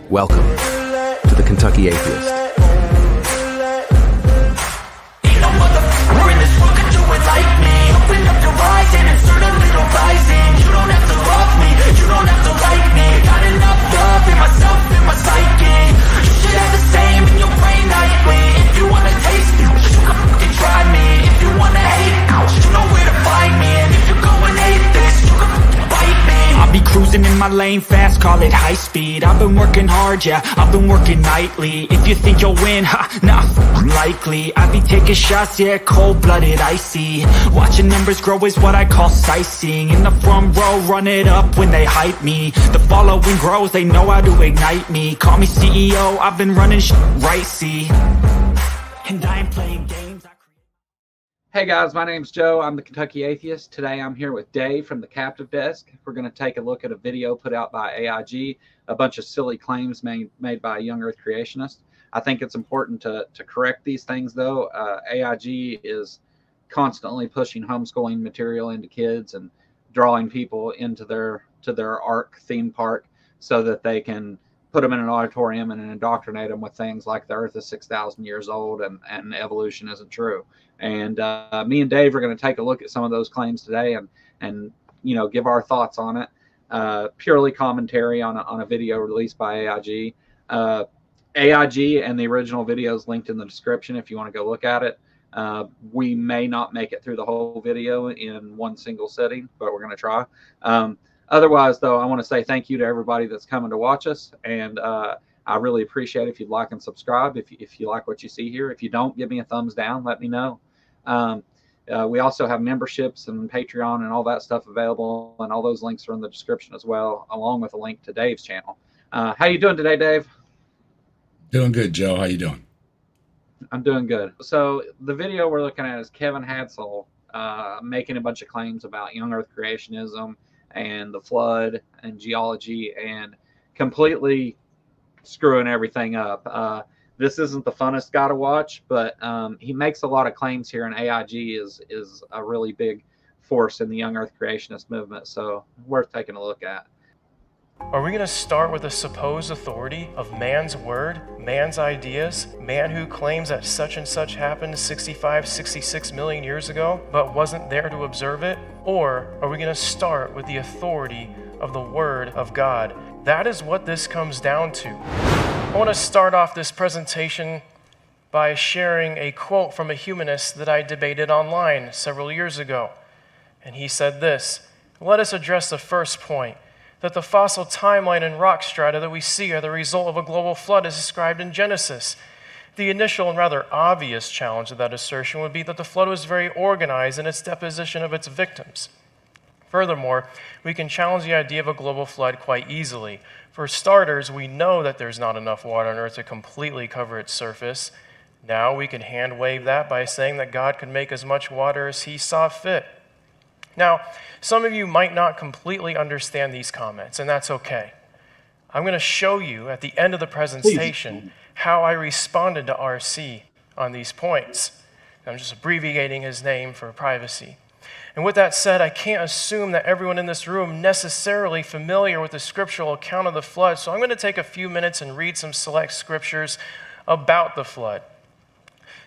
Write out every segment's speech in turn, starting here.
Welcome to the Kentucky Atheist. Ain't no motherfucker in this world can do it like me. Open up your eyes and insert a little rising. You don't have to love me, you don't have to like me. Got enough love in myself, in my psyche. You should have the same in your brain nightly. If you wanna taste me, you can fucking try me. If you wanna hate, you know where to find me. And if you're going atheist, you can fucking bite me. I'll be cruising in my lane fast, call it high speed. I've been working hard, yeah, I've been working nightly. If you think you'll win, ha, nah, likely. I be taking shots, yeah, cold-blooded, icy. Watching numbers grow is what I call sightseeing. In the front row, run it up when they hype me. The following grows, they know how to ignite me. Call me CEO, I've been running right, see. And I ain't playing games. Hey guys, my name's Joe. I'm the Kentucky Atheist. Today I'm here with Dave from the Captive Desk. We're going to take a look at a video put out by AIG, a bunch of silly claims made by a young earth creationist. I think it's important to correct these things though. AIG is constantly pushing homeschooling material into kids and drawing people into their ARC theme park so that they can put them in an auditorium and indoctrinate them with things like the earth is 6,000 years old and evolution isn't true. And me and Dave are going to take a look at some of those claims today and you know, give our thoughts on it. Purely commentary on a video released by AIG. AIG and the original video is linked in the description if you want to go look at it. We may not make it through the whole video in one single sitting, but we're going to try. Otherwise, though, I want to say thank you to everybody that's coming to watch us, and I really appreciate it if you'd like and subscribe if you like what you see here. If you don't, give me a thumbs down. Let me know. We also have memberships and Patreon and all that stuff available, and all those links are in the description as well, along with a link to Dave's channel. How you doing today, Dave? Doing good, Joe. How you doing? I'm doing good. So the video we're looking at is Kevin Hadsell making a bunch of claims about young earth creationism and the flood and geology and completely screwing everything up. This isn't the funnest guy to watch, but he makes a lot of claims here, and AIG is a really big force in the young earth creationist movement, so worth taking a look at. Are we going to start with the supposed authority of man's word, man's ideas, man who claims that such and such happened 65, 66 million years ago, but wasn't there to observe it? Or are we going to start with the authority of the word of God? That is what this comes down to. I want to start off this presentation by sharing a quote from a humanist that I debated online several years ago. And he said this: "Let us address the first point, that the fossil timeline and rock strata that we see are the result of a global flood as described in Genesis. The initial and rather obvious challenge of that assertion would be that the flood was very organized in its deposition of its victims. Furthermore, we can challenge the idea of a global flood quite easily. For starters, we know that there's not enough water on Earth to completely cover its surface. Now we can hand wave that by saying that God could make as much water as he saw fit. Now, some of you might not completely understand these comments, and that's okay. I'm going to show you at the end of the presentation how I responded to RC on these points. I'm just abbreviating his name for privacy. And with that said, I can't assume that everyone in this room necessarily familiar with the scriptural account of the flood, so I'm going to take a few minutes and read some select scriptures about the flood.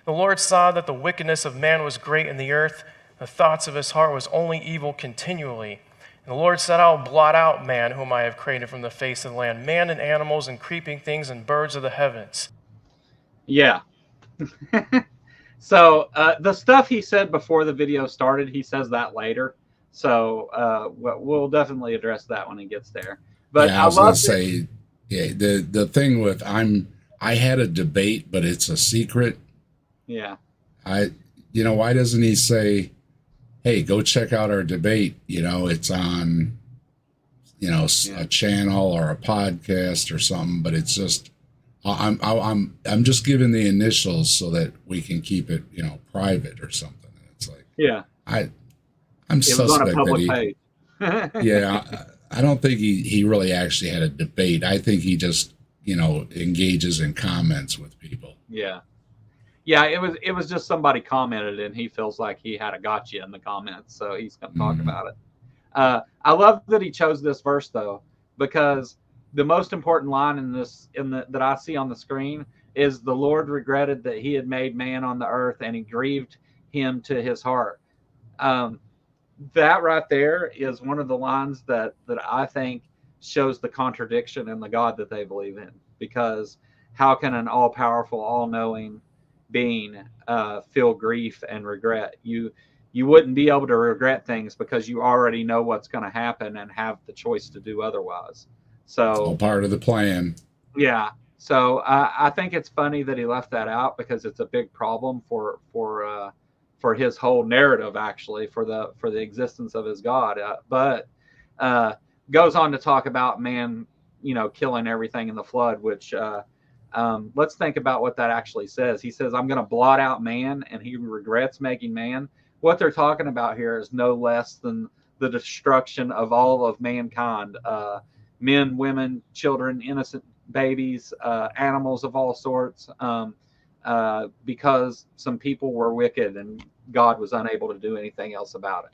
The Lord saw that the wickedness of man was great in the earth. The thoughts of his heart was only evil continually. And the Lord said, I will blot out man whom I have created from the face of the land, man and animals and creeping things and birds of the heavens." Yeah. So the stuff he said before the video started, he says that later. So we'll definitely address that when he gets there. But yeah, I was going to say, yeah, the thing with I had a debate, but it's a secret. Yeah. You know, why doesn't he say, hey, go check out our debate? You know, it's on, you know, a channel or a podcast or something, but it's just, I'm just giving the initials so that we can keep it, you know, private or something. It's like, yeah, I'm suspect that he, yeah, I don't think he really actually had a debate. I think he just, you know, engages in comments with people. Yeah. Yeah, it was just somebody commented and he feels like he had a gotcha in the comments, so he's going to talk about it. I love that he chose this verse though, because the most important line in this that I see on the screen is the Lord regretted that he had made man on the earth, and he grieved him to his heart. That right there is one of the lines that I think shows the contradiction in the God that they believe in. Because how can an all-powerful, all-knowing being feel grief and regret? You wouldn't be able to regret things because you already know what's going to happen and have the choice to do otherwise. So it's all part of the plan. Yeah. So I think it's funny that he left that out, because it's a big problem for his whole narrative, actually, for the existence of his God. But goes on to talk about man, killing everything in the flood, which let's think about what that actually says. He says, I'm going to blot out man, and he regrets making man. What they're talking about here is no less than the destruction of all of mankind, men, women, children, innocent babies, animals of all sorts, because some people were wicked and God was unable to do anything else about it.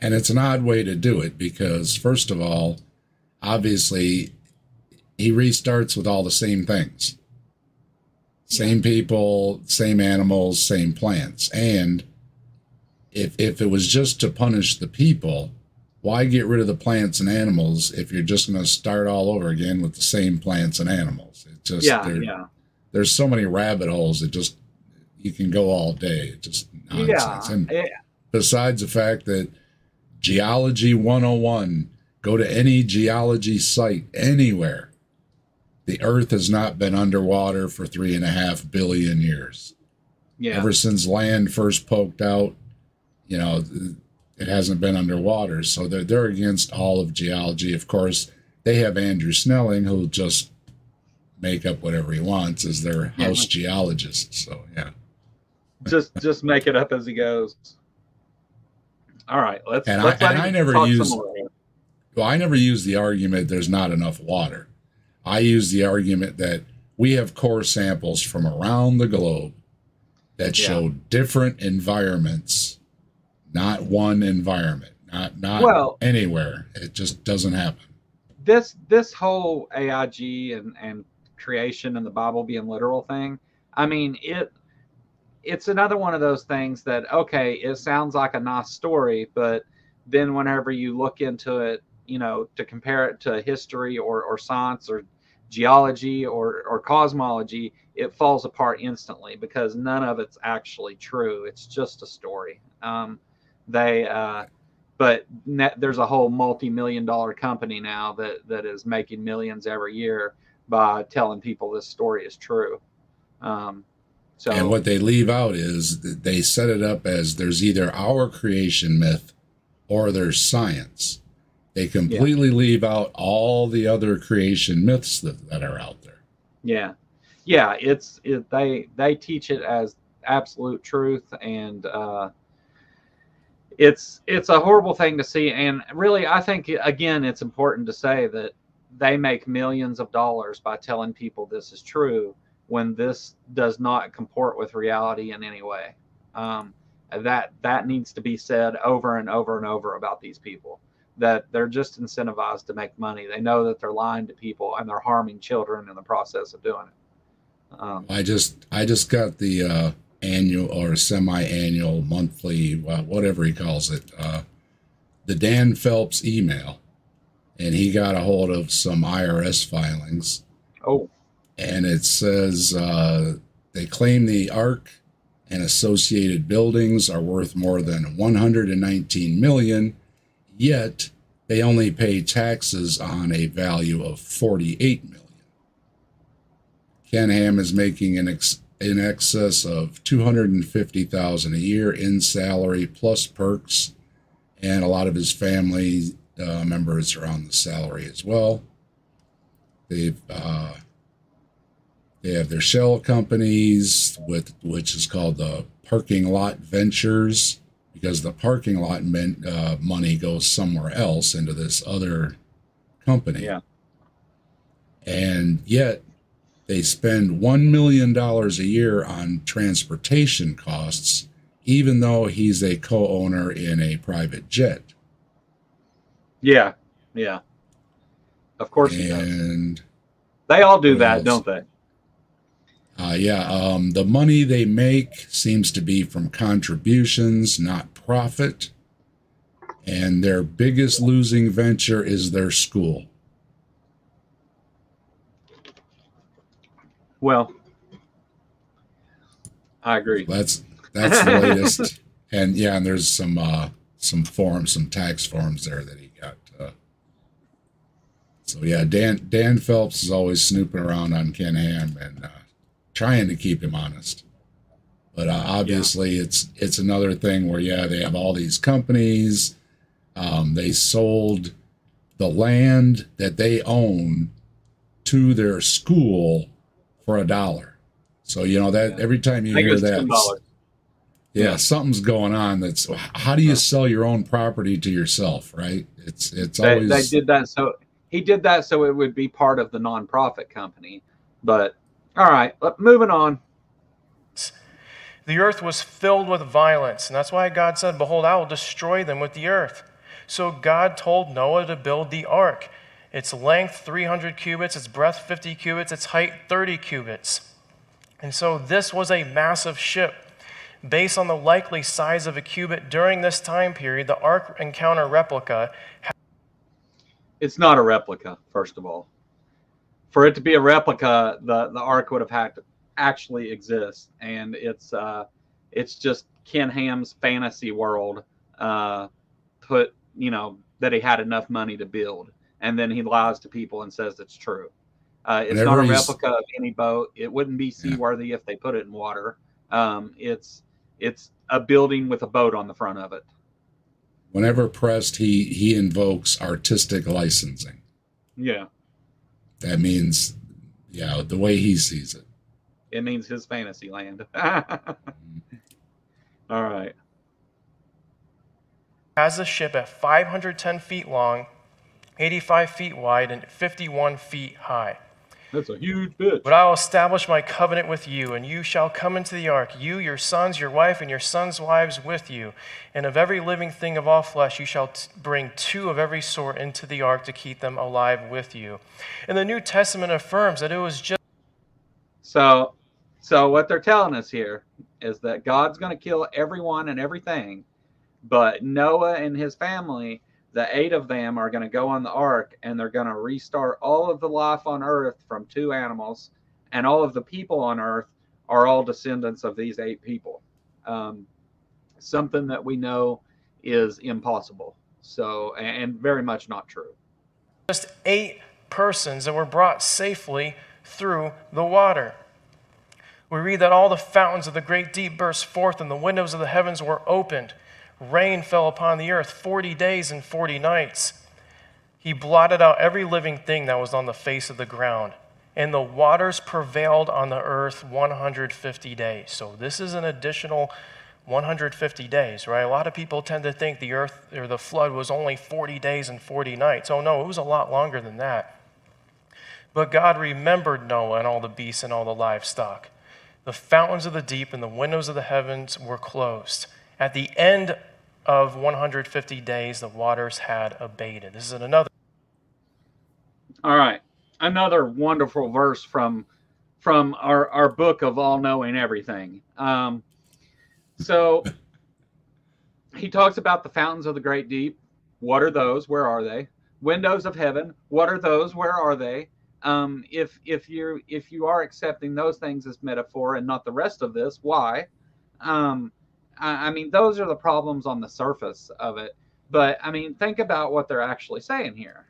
And it's an odd way to do it because, first of all, obviously, he restarts with all the same things. Same people, same animals, same plants. And if it was just to punish the people, why get rid of the plants and animals if you're just going to start all over again with the same plants and animals? It just there's so many rabbit holes that just you can go all day. It's just nonsense. And besides the fact that Geology 101, go to any geology site anywhere, the Earth has not been underwater for 3.5 billion years. Yeah. Ever since land first poked out, it hasn't been underwater. So they're against all of geology. Of course, they have Andrew Snelling, who'll just make up whatever he wants as their house geologist. So yeah, just make it up as he goes. All right, I never use the argument there's not enough water. I use the argument that we have core samples from around the globe that show different environments, not one environment, not anywhere. It just doesn't happen. This whole AIG and creation and the Bible being literal thing, I mean, it's another one of those things that, okay, it sounds like a nice story, but then whenever you look into it, to compare it to history or science or geology or cosmology, it falls apart instantly because none of it's actually true. It's just a story. But there's a whole multi-million-dollar company now that is making millions every year by telling people this story is true. And what they leave out is that they set it up as there's either our creation myth or there's science. They completely leave out all the other creation myths that are out there. Yeah. Yeah. They teach it as absolute truth, and it's a horrible thing to see. And really, I think, again, it's important to say that they make millions of dollars by telling people this is true when this does not comport with reality in any way. That needs to be said over and over and over about these people, that they're just incentivized to make money. They know that they're lying to people and they're harming children in the process of doing it. I just got the annual or semi-annual, monthly, whatever he calls it, the Dan Phelps email, and he got a hold of some IRS filings. Oh. And it says they claim the Ark and associated buildings are worth more than $119 million, yet they only pay taxes on a value of $48 million. Ken Ham is making in excess of $250,000 a year in salary plus perks, and a lot of his family members are on the salary as well. They have their shell companies, which is called the Parking Lot Ventures, because the parking lot money goes somewhere else into this other company. Yeah. And yet they spend $1 million a year on transportation costs, even though he's a co-owner in a private jet. Yeah. Yeah. Of course he does. And They all do what that, else? don't they? The money they make seems to be from contributions, not profit. And their biggest losing venture is their school. Well, I agree. That's the latest. And yeah, and there's some forms, some tax forms there that he got. So yeah, Dan Phelps is always snooping around on Ken Ham and trying to keep him honest. But obviously, it's another thing where they have all these companies. They sold the land that they own to their school for $1. So that every time you hear that, $10. something's going on. That's how do you sell your own property to yourself, right? It's always they did that. So he did that so it would be part of the nonprofit company. But all right, moving on. The earth was filled with violence, and that's why God said, "Behold, I will destroy them with the earth." So God told Noah to build the ark. Its length 300 cubits, its breadth 50 cubits, its height 30 cubits. And so this was a massive ship. Based on the likely size of a cubit during this time period, the Ark Encounter replica. It's not a replica, first of all. For it to be a replica, the Ark would have had to actually exist, and it's just Ken Ham's fantasy world put that he had enough money to build, and then he lies to people and says it's true. It's not a replica of any boat. It wouldn't be seaworthy if they put it in water. It's a building with a boat on the front of it. Whenever pressed, he invokes artistic licensing. Yeah. That means, the way he sees it. It means his fantasy land. All right. Has a ship at 510 feet long, 85 feet wide, and 51 feet high. That's a huge bitch. But I will establish my covenant with you, and you shall come into the ark, you, your sons, your wife, and your sons' wives with you. And of every living thing of all flesh, you shall bring 2 of every sort into the ark to keep them alive with you. And the New Testament affirms that it was just... So what they're telling us here is that God's going to kill everyone and everything, but Noah and his family, the 8 of them, are going to go on the ark, and they're going to restart all of the life on earth from 2 animals, and all of the people on earth are all descendants of these 8 people. Something that we know is impossible. So, and very much not true. Just 8 persons that were brought safely through the water. We read that all the fountains of the great deep burst forth, and the windows of the heavens were opened. Rain fell upon the earth 40 days and 40 nights. He blotted out every living thing that was on the face of the ground, and the waters prevailed on the earth 150 days. So this is an additional 150 days, right? A lot of people tend to think the earth or the flood was only 40 days and 40 nights. Oh no, it was a lot longer than that. But God remembered Noah and all the beasts and all the livestock. The fountains of the deep and the windows of the heavens were closed. At the end of 150 days, the waters had abated. This is another. All right. Another wonderful verse from our book of all knowing everything. So he talks about the fountains of the great deep. What are those? Where are they? Windows of heaven. What are those? Where are they? If you are accepting those things as metaphor and not the rest of this, why? I mean, those are the problems on the surface of it. But, I mean, think about what they're actually saying here.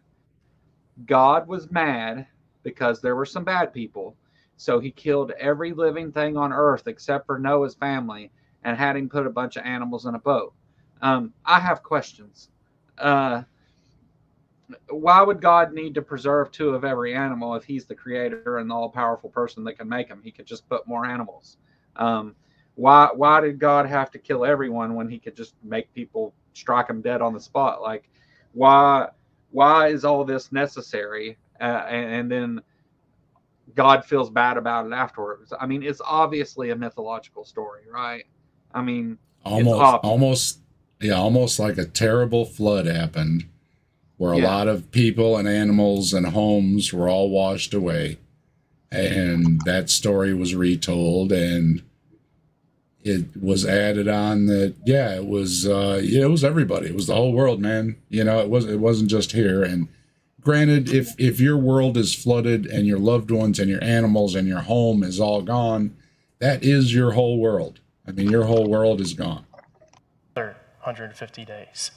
God was mad because there were some bad people. So he killed every living thing on earth except for Noah's family and had him put a bunch of animals in a boat. I have questions. Why would God need to preserve 2 of every animal if he's the creator and the all-powerful person that can make them? He could just put more animals. Why did God have to kill everyone when he could just make people strike them dead on the spot? Like, why is all this necessary? And then God feels bad about it afterwards. I mean, it's obviously a mythological story, right? I mean, almost like a terrible flood happened, where a lot of people and animals and homes were all washed away. And that story was retold, and it was added on that, yeah, it was everybody. It was the whole world, man. You know, it wasn't just here. And granted, if your world is flooded and your loved ones and your animals and your home is all gone, that is your whole world. I mean, your whole world is gone. 150 days.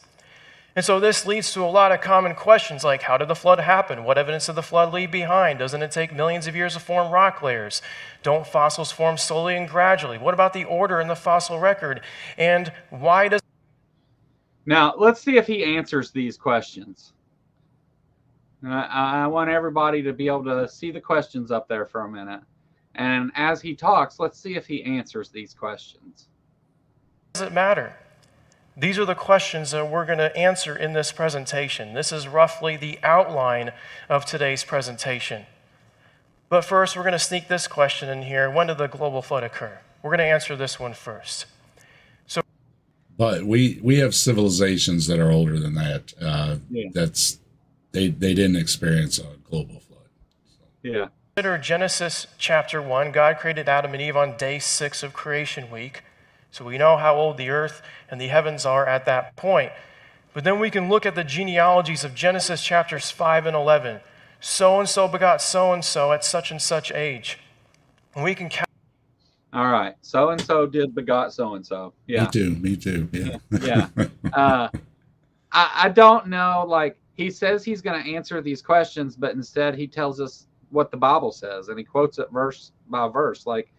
And so this leads to a lot of common questions like, how did the flood happen? What evidence did the flood leave behind? Doesn't it take millions of years to form rock layers? Don't fossils form slowly and gradually? What about the order in the fossil record? And why does... Now, let's see if he answers these questions. I want everybody to be able to see the questions up there for a minute. And as he talks, let's see if he answers these questions. Does it matter? These are the questions that we're going to answer in this presentation. This is roughly the outline of today's presentation. But first, we're going to sneak this question in here. When did the global flood occur? We're going to answer this one first. But we have civilizations that are older than that. They didn't experience a global flood. So. Yeah. Consider Genesis chapter 1. God created Adam and Eve on day 6 of creation week. So we know how old the earth and the heavens are at that point. But then we can look at the genealogies of Genesis chapters 5 and 11. So-and-so begot so-and-so at such and such age. And we can count. All right. So-and-so did begot so-and-so. Yeah. Me too. Yeah. Yeah. I don't know, like, he says he's going to answer these questions, but instead he tells us what the Bible says, and he quotes it verse by verse. Like,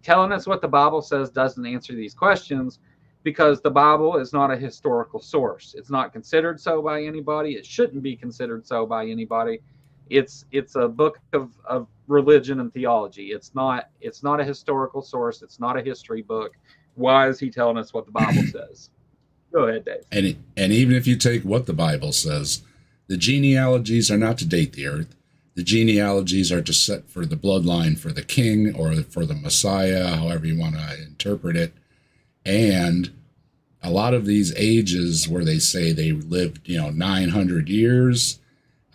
telling us what the Bible says doesn't answer these questions, because the Bible is not a historical source. It's not considered so by anybody. It shouldn't be considered so by anybody. It's a book of religion and theology. It's not a historical source. It's not a history book. Why is he telling us what the Bible says? Go ahead, Dave. And even if you take what the Bible says, the genealogies are not to date the earth. The genealogies are to set for the bloodline for the king or for the Messiah, however you want to interpret it. And a lot of these ages where they say they lived, 900 years,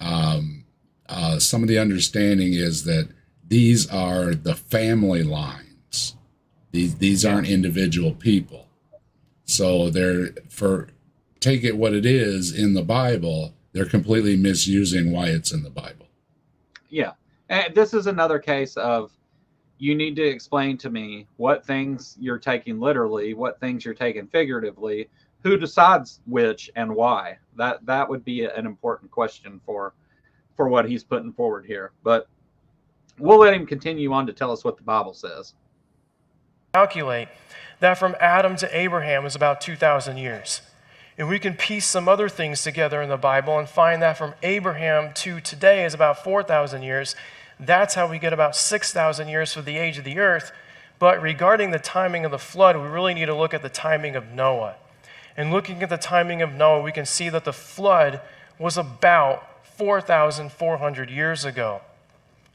some of the understanding is that these are the family lines. These aren't individual people. So take it what it is in the Bible, they're completely misusing why it's in the Bible. Yeah. And this is another case of, you need to explain to me what things you're taking literally, what things you're taking figuratively, who decides which and why. That would be an important question for what he's putting forward here. But we'll let him continue on to tell us what the Bible says. Calculate that from Adam to Abraham is about 2,000 years. And we can piece some other things together in the Bible and find that from Abraham to today is about 4,000 years. That's how we get about 6,000 years for the age of the earth. But regarding the timing of the flood, we really need to look at the timing of Noah. And looking at the timing of Noah, we can see that the flood was about 4,400 years ago.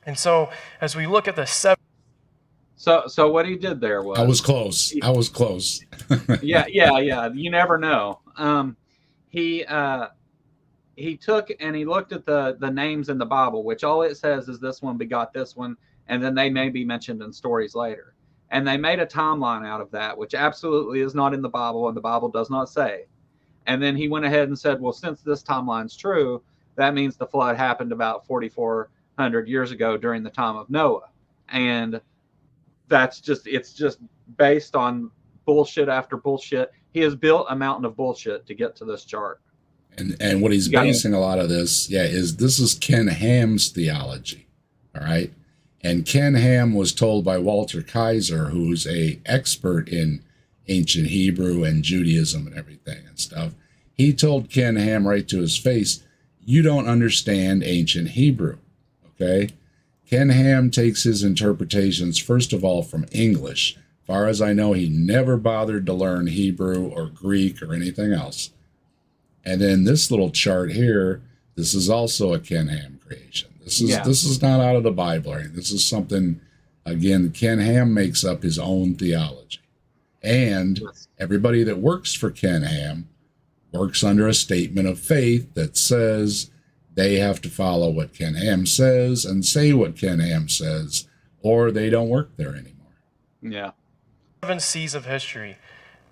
And so as we look at the seven... So what he did there was... I was close. Yeah. You never know. He took and he looked at the names in the Bible, which all it says is this one begot this one, and then they may be mentioned in stories later. And they made a timeline out of that, which absolutely is not in the Bible, and the Bible does not say. And then he went ahead and said, well, since this timeline's true, that means the flood happened about 4,400 years ago during the time of Noah. And it's just based on bullshit after bullshit. He has built a mountain of bullshit to get to this chart. And what he's basing a lot of this, this is Ken Ham's theology, all right? And Ken Ham was told by Walter Kaiser, who's a expert in ancient Hebrew and Judaism and everything and stuff. He told Ken Ham right to his face, you don't understand ancient Hebrew, okay? Ken Ham takes his interpretations, first of all, from English. As far as I know, he never bothered to learn Hebrew or Greek or anything else. And then this little chart here, this is also a Ken Ham creation. This is not out of the Bible or anything. This is something, again, Ken Ham makes up his own theology. And everybody that works for Ken Ham works under a statement of faith that says they have to follow what Ken Ham says and say what Ken Ham says, or they don't work there anymore. Yeah. 7 C's of history.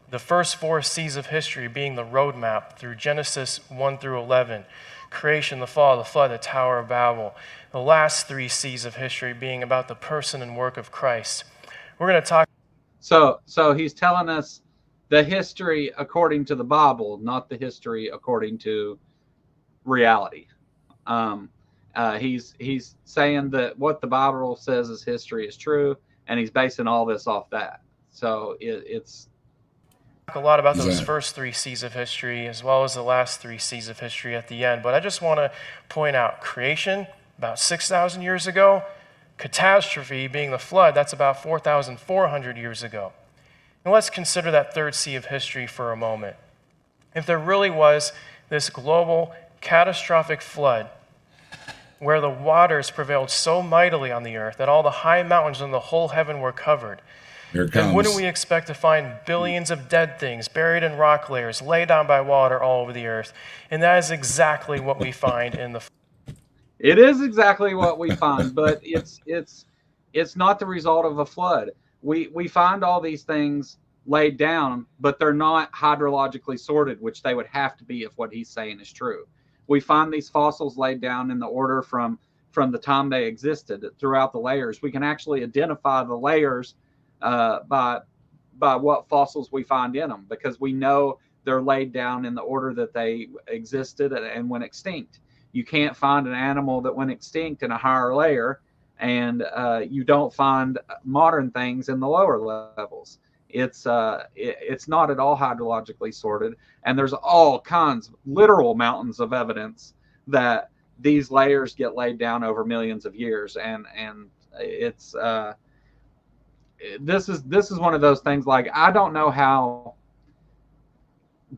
The first 4 C's of history being the roadmap through Genesis 1 through 11, creation, the fall, the flood, the Tower of Babel. The last 3 C's of history being about the person and work of Christ. We're going to talk. So he's telling us the history according to the Bible, not the history according to reality. He's saying that what the Bible says is history is true, and he's basing all this off that. So it's a lot about those first 3 C's of history as well as the last 3 C's of history at the end. But I just want to point out creation about 6,000 years ago, catastrophe being the flood, that's about 4,400 years ago. And let's consider that 3rd C of history for a moment. If there really was this global catastrophic flood where the waters prevailed so mightily on the earth that all the high mountains and the whole heaven were covered, then wouldn't we expect to find billions of dead things buried in rock layers, laid down by water all over the earth? And that is exactly what we find in the flood. It is exactly what we find, but it's not the result of a flood. We find all these things laid down, but they're not hydrologically sorted, which they would have to be if what he's saying is true. We find these fossils laid down in the order from the time they existed throughout the layers. We can actually identify the layers by what fossils we find in them, because we know they're laid down in the order that they existed and went extinct. You can't find an animal that went extinct in a higher layer, and you don't find modern things in the lower levels. It's not at all hydrologically sorted, and there's all kinds, literal mountains of evidence that these layers get laid down over millions of years, and it's this is one of those things. Like, I don't know how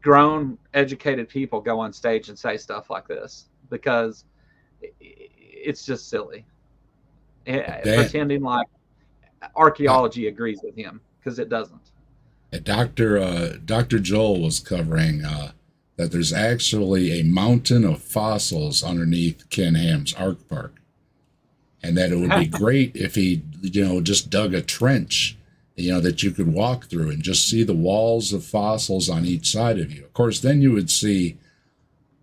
grown, educated people go on stage and say stuff like this, because it's just silly. Pretending like archaeology agrees with him, because it doesn't. Dr. Joel was covering that there's actually a mountain of fossils underneath Ken Ham's Ark Park, and that it would be great if he, just dug a trench, that you could walk through and just see the walls of fossils on each side of you. Of course, then you would see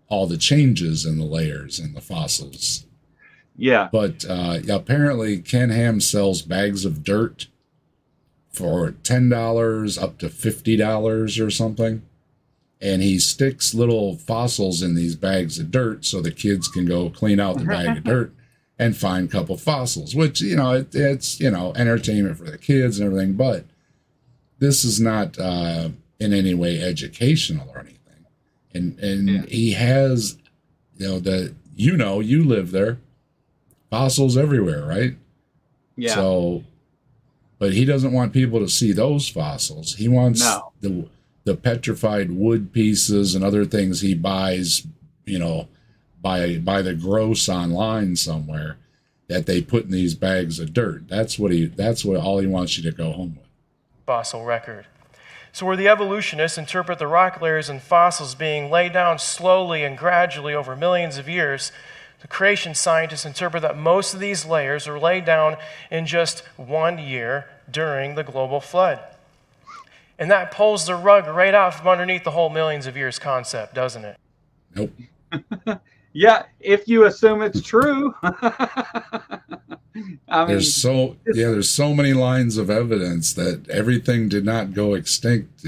all the changes in the layers and the fossils. Yeah. But apparently Ken Ham sells bags of dirt for $10 up to $50 or something. And he sticks little fossils in these bags of dirt so the kids can go clean out the bag of dirt and find a couple fossils, which, it's entertainment for the kids and everything. But this is not in any way educational or anything. And he has, you live there, fossils everywhere, right? Yeah. So, but he doesn't want people to see those fossils. He wants the petrified wood pieces and other things he buys, by the gross online somewhere, that they put in these bags of dirt. That's what all he wants you to go home with. Fossil record. So where the evolutionists interpret the rock layers and fossils being laid down slowly and gradually over millions of years, the creation scientists interpret that most of these layers are laid down in just 1 year during the global flood. And that pulls the rug right out from underneath the whole millions of years concept, doesn't it? Nope. Yeah, if you assume it's true. There's so many lines of evidence that everything did not go extinct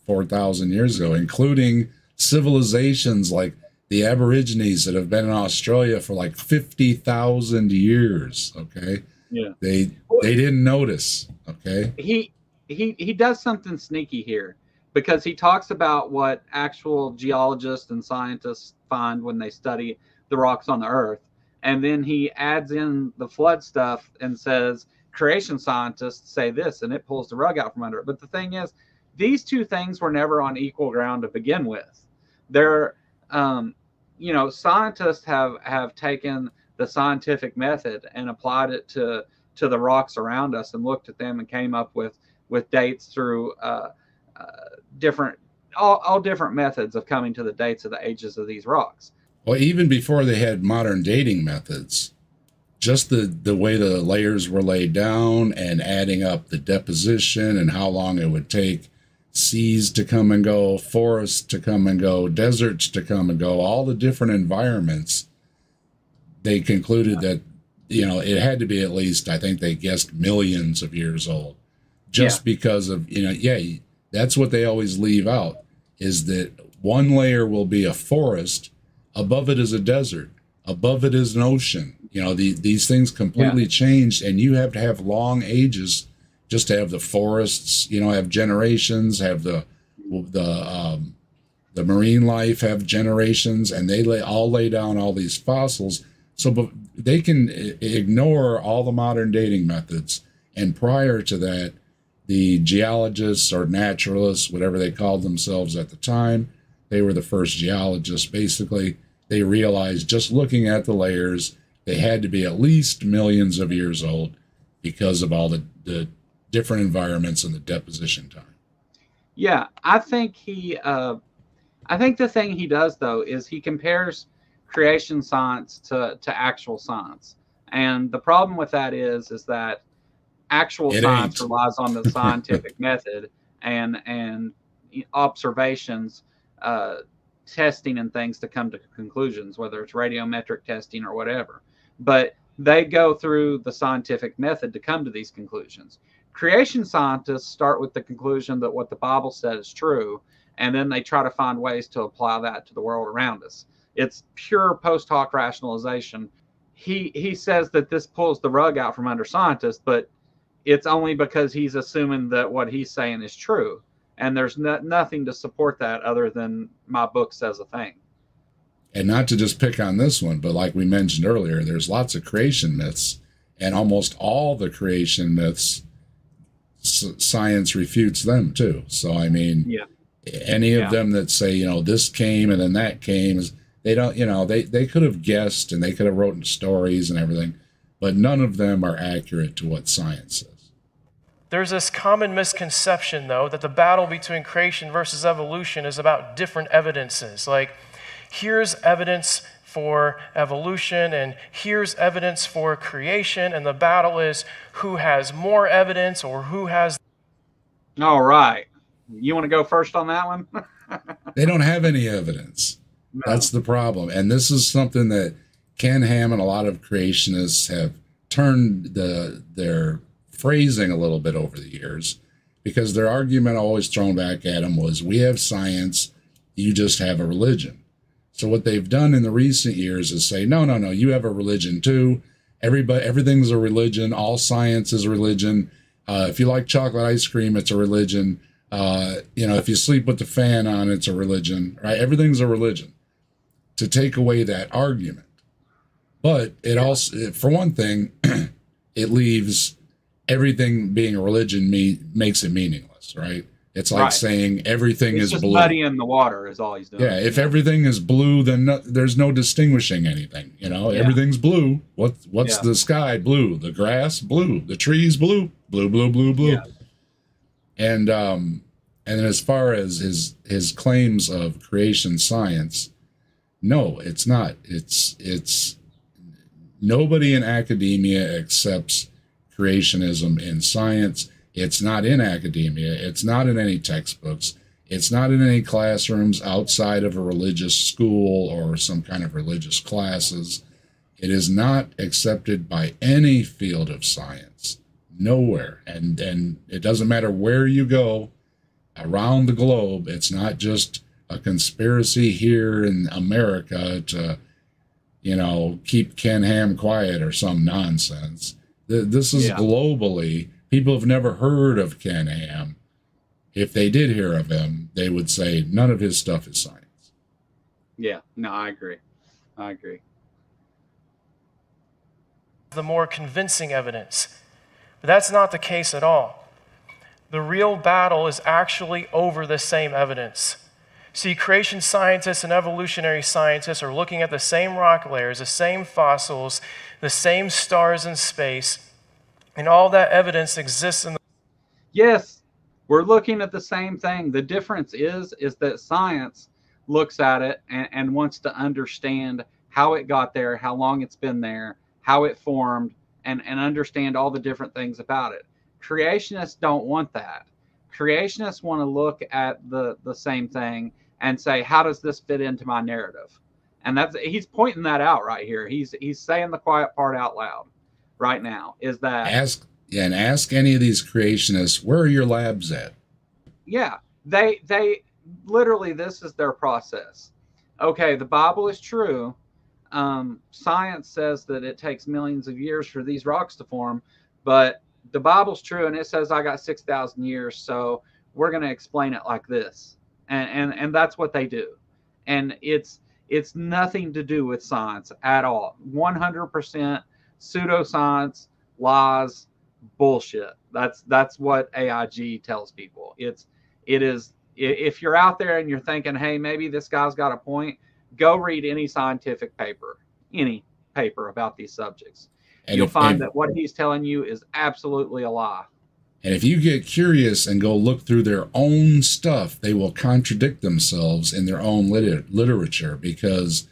4,000 years ago, including civilizations like the Aborigines that have been in Australia for like 50,000 years. Okay. Yeah. They didn't notice. Okay. He does something sneaky here, because he talks about what actual geologists and scientists find when they study the rocks on the earth. And then he adds in the flood stuff and says, creation scientists say this, and it pulls the rug out from under it. But the thing is, these two things were never on equal ground to begin with. They're, scientists have taken the scientific method and applied it to the rocks around us and looked at them and came up with dates through different all different methods of coming to the dates of the ages of these rocks. Well, even before they had modern dating methods, just the way the layers were laid down and adding up the deposition and how long it would take seas to come and go, forests to come and go, deserts to come and go, all the different environments, they concluded that, you know, it had to be at least, I think they guessed, millions of years old. Just because of, you know, that's what they always leave out, is that one layer will be a forest, above it is a desert, above it is an ocean. You know, these things completely changed, and you have to have long ages just to have the forests, you know, have generations, have the marine life have generations, and they all lay down all these fossils. So but they can ignore all the modern dating methods. And prior to that, the geologists or naturalists, whatever they called themselves at the time, they were the first geologists. Basically, they realized just looking at the layers, they had to be at least millions of years old because of all the different environments and the deposition time. Yeah, I think I think the thing he does though is he compares creation science to actual science, and the problem with that is that actual science relies on the scientific method and observations, testing and things to come to conclusions, whether it's radiometric testing or whatever. But they go through the scientific method to come to these conclusions. Creation scientists start with the conclusion that what the Bible said is true, and then they try to find ways to apply that to the world around us. It's pure post hoc rationalization. He says that this pulls the rug out from under scientists, but it's only because he's assuming that what he's saying is true. And there's nothing to support that other than my book says a thing. And not to just pick on this one, but like we mentioned earlier, there's lots of creation myths, and almost all the creation myths, science refutes them too. So, I mean, any of them that say, you know, this came and then that came, they don't, you know, they could have guessed and they could have written stories and everything, but none of them are accurate to what science says. There's this common misconception, though, that the battle between creation versus evolution is about different evidences. Like, here's evidence for evolution, and here's evidence for creation, and the battle is who has more evidence or who has... All right. You want to go first on that one? They don't have any evidence. No. That's the problem. And this is something that Ken Ham and a lot of creationists have turned their phrasing a little bit over the years, because their argument always thrown back at them was, we have science, you just have a religion. So what they've done in the recent years is say, no, you have a religion too. Everything's a religion. All science is a religion. If you like chocolate ice cream, it's a religion. You know, if you sleep with the fan on, it's a religion, right? Everything's a religion, to take away that argument. But it also, for one thing, it leaves everything being a religion makes it meaningless, right? It's like saying everything is blue. Muddy in the water is all he's doing. Yeah, if everything is blue, then there's no distinguishing anything. You know, everything's blue. What's the sky? Blue. The grass? Blue. The trees? Blue. Blue, blue, blue, blue. Yeah. And then as far as his claims of creation science, no, it's not. It's nobody in academia accepts creationism in science. It's not in academia. It's not in any textbooks. It's not in any classrooms outside of a religious school or some kind of religious classes. It is not accepted by any field of science, nowhere. And it doesn't matter where you go around the globe. It's not just a conspiracy here in America to, you know, keep Ken Ham quiet or some nonsense. This is globally. People have never heard of Ken Ham. If they did hear of him, they would say none of his stuff is science. Yeah, no, I agree. The more convincing evidence. But that's not the case at all. The real battle is actually over the same evidence. See, creation scientists and evolutionary scientists are looking at the same rock layers, the same fossils, the same stars in space, and all that evidence exists in the... Yes, We're looking at the same thing. The difference is that science looks at it and wants to understand how it got there, how long it's been there, how it formed, and understand all the different things about it. Creationists don't want that. Creationists want to look at the same thing and say, how does this fit into my narrative? And he's pointing that out right here. He's saying the quiet part out loud right now, is that ask any of these creationists, where are your labs at? Yeah, they literally, this is their process. Okay, the Bible is true. Science says that it takes millions of years for these rocks to form, but the Bible's true, and it says I got 6,000 years, so we're going to explain it like this, and that's what they do. And it's nothing to do with science at all. 100% pseudoscience, lies, bullshit. That's what AIG tells people. It is. If you're out there and you're thinking, hey, maybe this guy's got a point, go read any scientific paper, any paper about these subjects. And you'll find that what he's telling you is absolutely a lie. And if you get curious and go look through their own stuff, they will contradict themselves in their own literature, because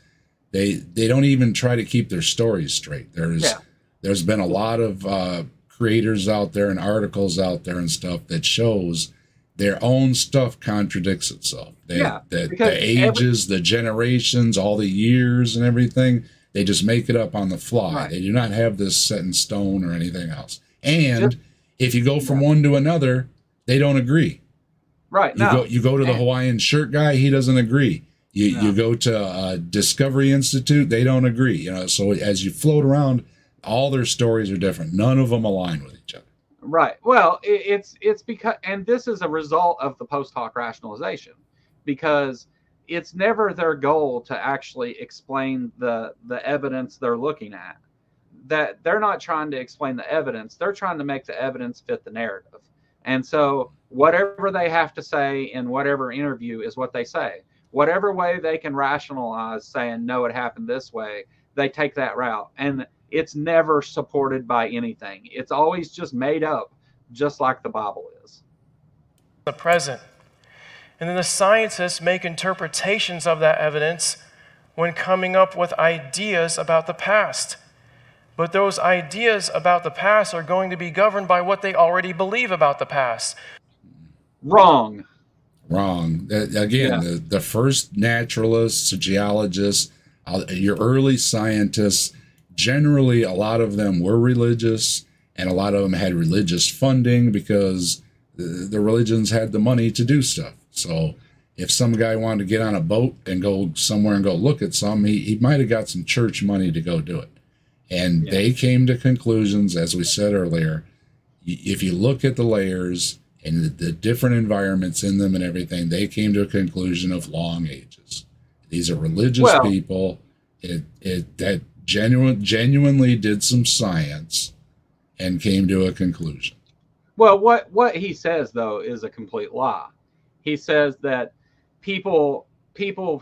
they don't even try to keep their stories straight. There's been a lot of creators out there and articles out there and stuff that shows their own stuff contradicts itself. The ages, the generations, all the years and everything, they just make it up on the fly. Right. They do not have this set in stone or anything else. And if you go from one to another, they don't agree. Right. You go to the Hawaiian shirt guy, he doesn't agree. You go to Discovery Institute, they don't agree. You know, so as you float around, all their stories are different. None of them align with each other. Right. Well, it's because, and this is a result of the post hoc rationalization, because it's never their goal to actually explain the evidence they're looking at. That they're not trying to explain the evidence. They're trying to make the evidence fit the narrative. And so whatever they have to say in whatever interview is what they say. Whatever way they can rationalize saying, no, it happened this way, they take that route. And it's never supported by anything. It's always just made up, just like the Bible is. The present. And then the scientists make interpretations of that evidence when coming up with ideas about the past. But those ideas about the past are going to be governed by what they already believe about the past. Wrong. Again, the first naturalists, geologists, your early scientists, generally a lot of them were religious, and a lot of them had religious funding because the religions had the money to do stuff. So if some guy wanted to get on a boat and go somewhere and go look at some, he might have got some church money to go do it. And they came to conclusions, as we said earlier. If you look at the layers and the different environments in them and everything, they came to a conclusion of long ages. These are religious people that genuinely did some science and came to a conclusion. Well, what he says, though, is a complete lie. He says that people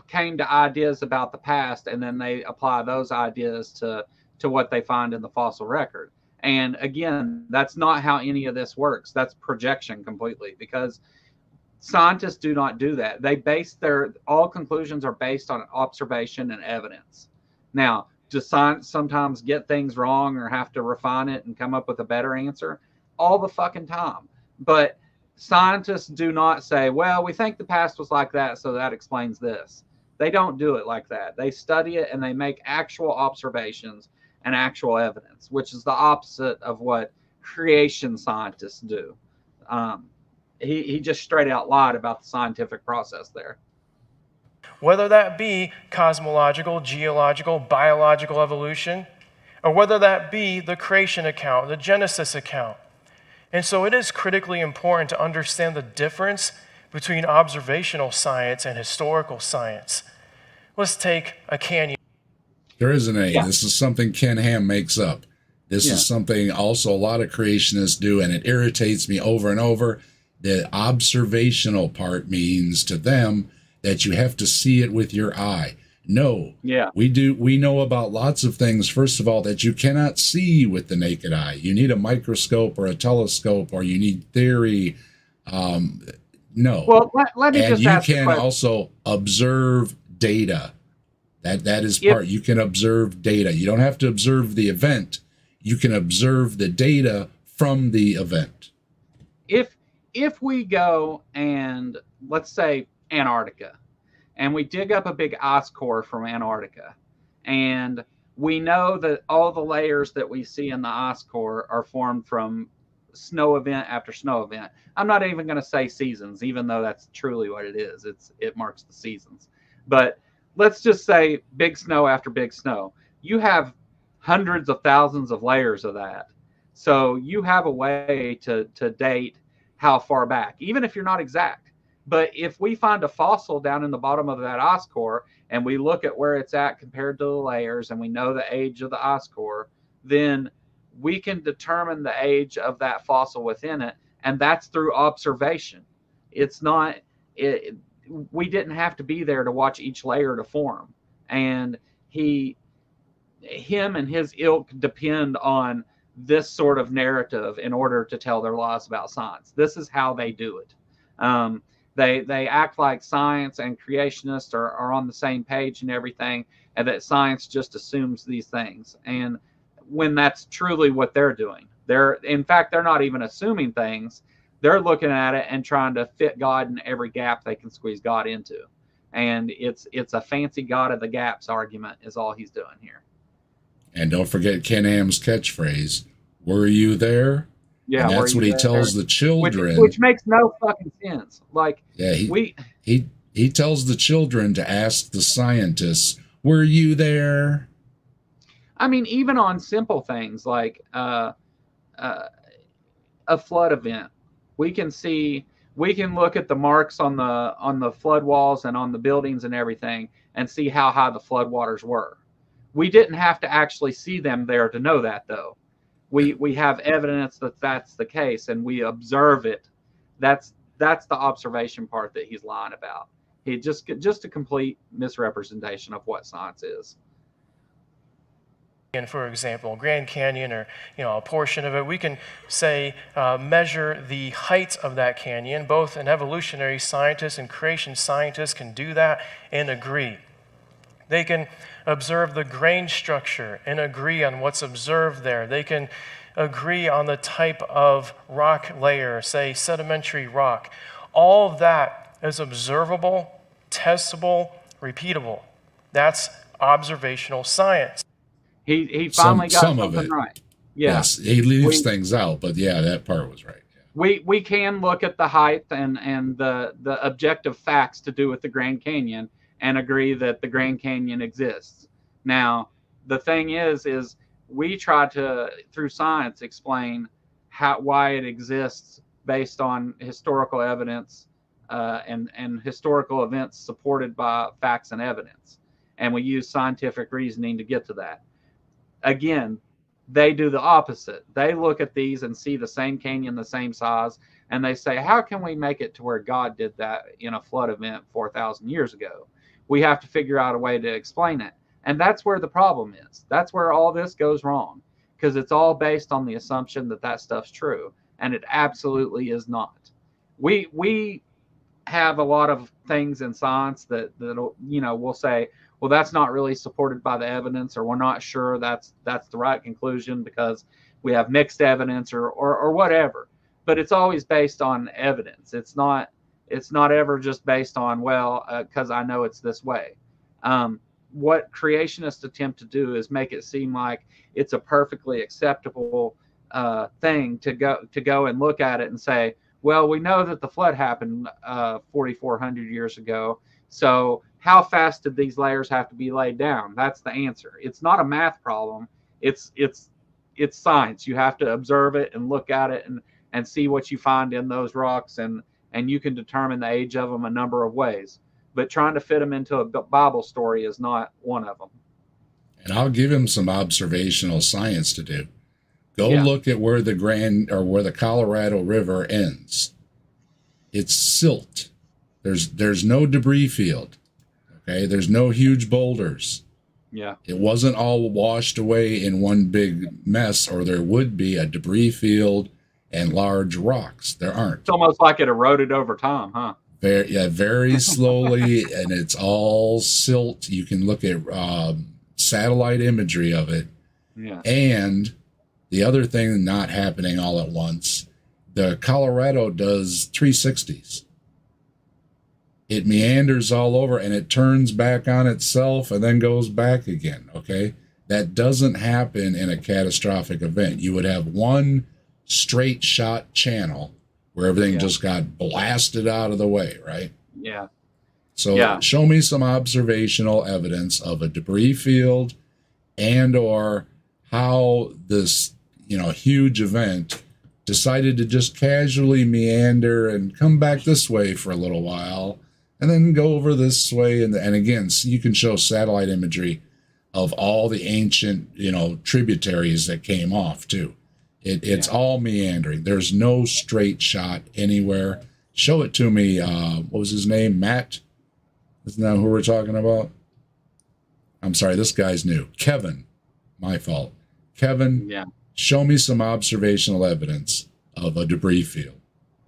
came to ideas about the past, and then they apply those ideas to what they find in the fossil record. And again, that's not how any of this works. That's projection completely, because scientists do not do that. They base all conclusions are based on observation and evidence. Now, does science sometimes get things wrong or have to refine it and come up with a better answer? All the fucking time. But scientists do not say, well, we think the past was like that, so that explains this. They don't do it like that. They study it and they make actual observations and actual evidence, which is the opposite of what creation scientists do. He just straight out lied about the scientific process there. Whether that be cosmological, geological, biological evolution, or whether that be the creation account, the Genesis account. And so it is critically important to understand the difference between observational science and historical science. Let's take a canyon. There isn't any. Yeah. This is something Ken Ham makes up. This is something also a lot of creationists do, and it irritates me over and over. The observational part means to them that you have to see it with your eye. No. Yeah. We know about lots of things, first of all, that you cannot see with the naked eye. You need a microscope or a telescope, or you need theory No. Well, let me And just you ask a can question. also observe data. That is If- part. You can observe data. You don't have to observe the event. You can observe the data from the event. If we go and let's say Antarctica, and we dig up a big ice core from Antarctica, and we know that all the layers that we see in the ice core are formed from snow event after snow event. I'm not even going to say seasons, even though that's truly what it is. It marks the seasons. But let's just say big snow after big snow. You have hundreds of thousands of layers of that. So you have a way to date how far back, even if you're not exact. But if we find a fossil down in the bottom of that ice core and we look at where it's at compared to the layers and we know the age of the ice core, then we can determine the age of that fossil within it. And that's through observation. It's not, we didn't have to be there to watch each layer to form. And him and his ilk depend on this sort of narrative in order to tell their lies about science. This is how they do it. They act like science and creationists are on the same page and everything, and that science just assumes these things. And when that's truly what they're doing, in fact, they're not even assuming things. They're looking at it and trying to fit God in every gap they can squeeze God into. And it's a fancy God of the gaps argument is all he's doing here. And don't forget Ken Ham's catchphrase, "Were you there?" Yeah, and that's what he tells the children. Which makes no fucking sense. Like, yeah, he tells the children to ask the scientists, "Were you there?" I mean, even on simple things like a flood event, we can look at the marks on the flood walls and on the buildings and everything and see how high the flood waters were. We didn't have to actually see them there to know that, though. We have evidence that that's the case, and we observe it. That's the observation part that he's lying about. He just a complete misrepresentation of what science is. And for example, Grand Canyon, or a portion of it, we can say measure the height of that canyon. Both an evolutionary scientist and creation scientist can do that and agree. They can observe the grain structure and agree on what's observed there. They can agree on the type of rock layer, say sedimentary rock. All of that is observable, testable, repeatable. That's observational science. He finally got something right. Yeah. Yes, he leaves things out, but yeah, that part was right. Yeah. We can look at the height and the objective facts to do with the Grand Canyon and agree that the Grand Canyon exists. Now, the thing is we try to, through science, explain why it exists based on historical evidence and historical events supported by facts and evidence. And we use scientific reasoning to get to that. Again, they do the opposite. They look at these and see the same canyon, the same size, and they say, how can we make it to where God did that in a flood event 4,000 years ago? We have to figure out a way to explain it. And that's where the problem is. That's where all this goes wrong, because it's all based on the assumption that that stuff's true, and it absolutely is not. We have a lot of things in science that we'll say, well, that's not really supported by the evidence, or we're not sure that's the right conclusion because we have mixed evidence or whatever. But it's always based on evidence. It's not ever just based on, well, because I know it's this way. What creationists attempt to do is make it seem like it's a perfectly acceptable thing to go and look at it and say, well, we know that the flood happened 4,400 years ago, so how fast did these layers have to be laid down? That's the answer. It's not a math problem. It's science. You have to observe it and look at it and see what you find in those rocks, and you can determine the age of them a number of ways. But trying to fit them into a Bible story is not one of them. And I'll give him some observational science to do. Go look at where the Colorado River ends. It's silt. There's no debris field. Okay, there's no huge boulders. Yeah. It wasn't all washed away in one big mess, or there would be a debris field and large rocks. There aren't. It's almost like it eroded over time, huh? Very slowly, and it's all silt. You can look at satellite imagery of it. Yeah. And the other thing not happening all at once, the Colorado does 360s. It meanders all over and it turns back on itself and then goes back again, okay? That doesn't happen in a catastrophic event. You would have one straight shot channel where everything just got blasted out of the way, right? Yeah. So show me some observational evidence of a debris field and or how this, huge event decided to just casually meander and come back this way for a little while and then go over this way. And again, you can show satellite imagery of all the ancient, tributaries that came off too. It's all meandering. There's no straight shot anywhere. Show it to me. What was his name? Matt? Isn't that who we're talking about? I'm sorry, this guy's new. Kevin. My fault. Kevin, show me some observational evidence of a debris field.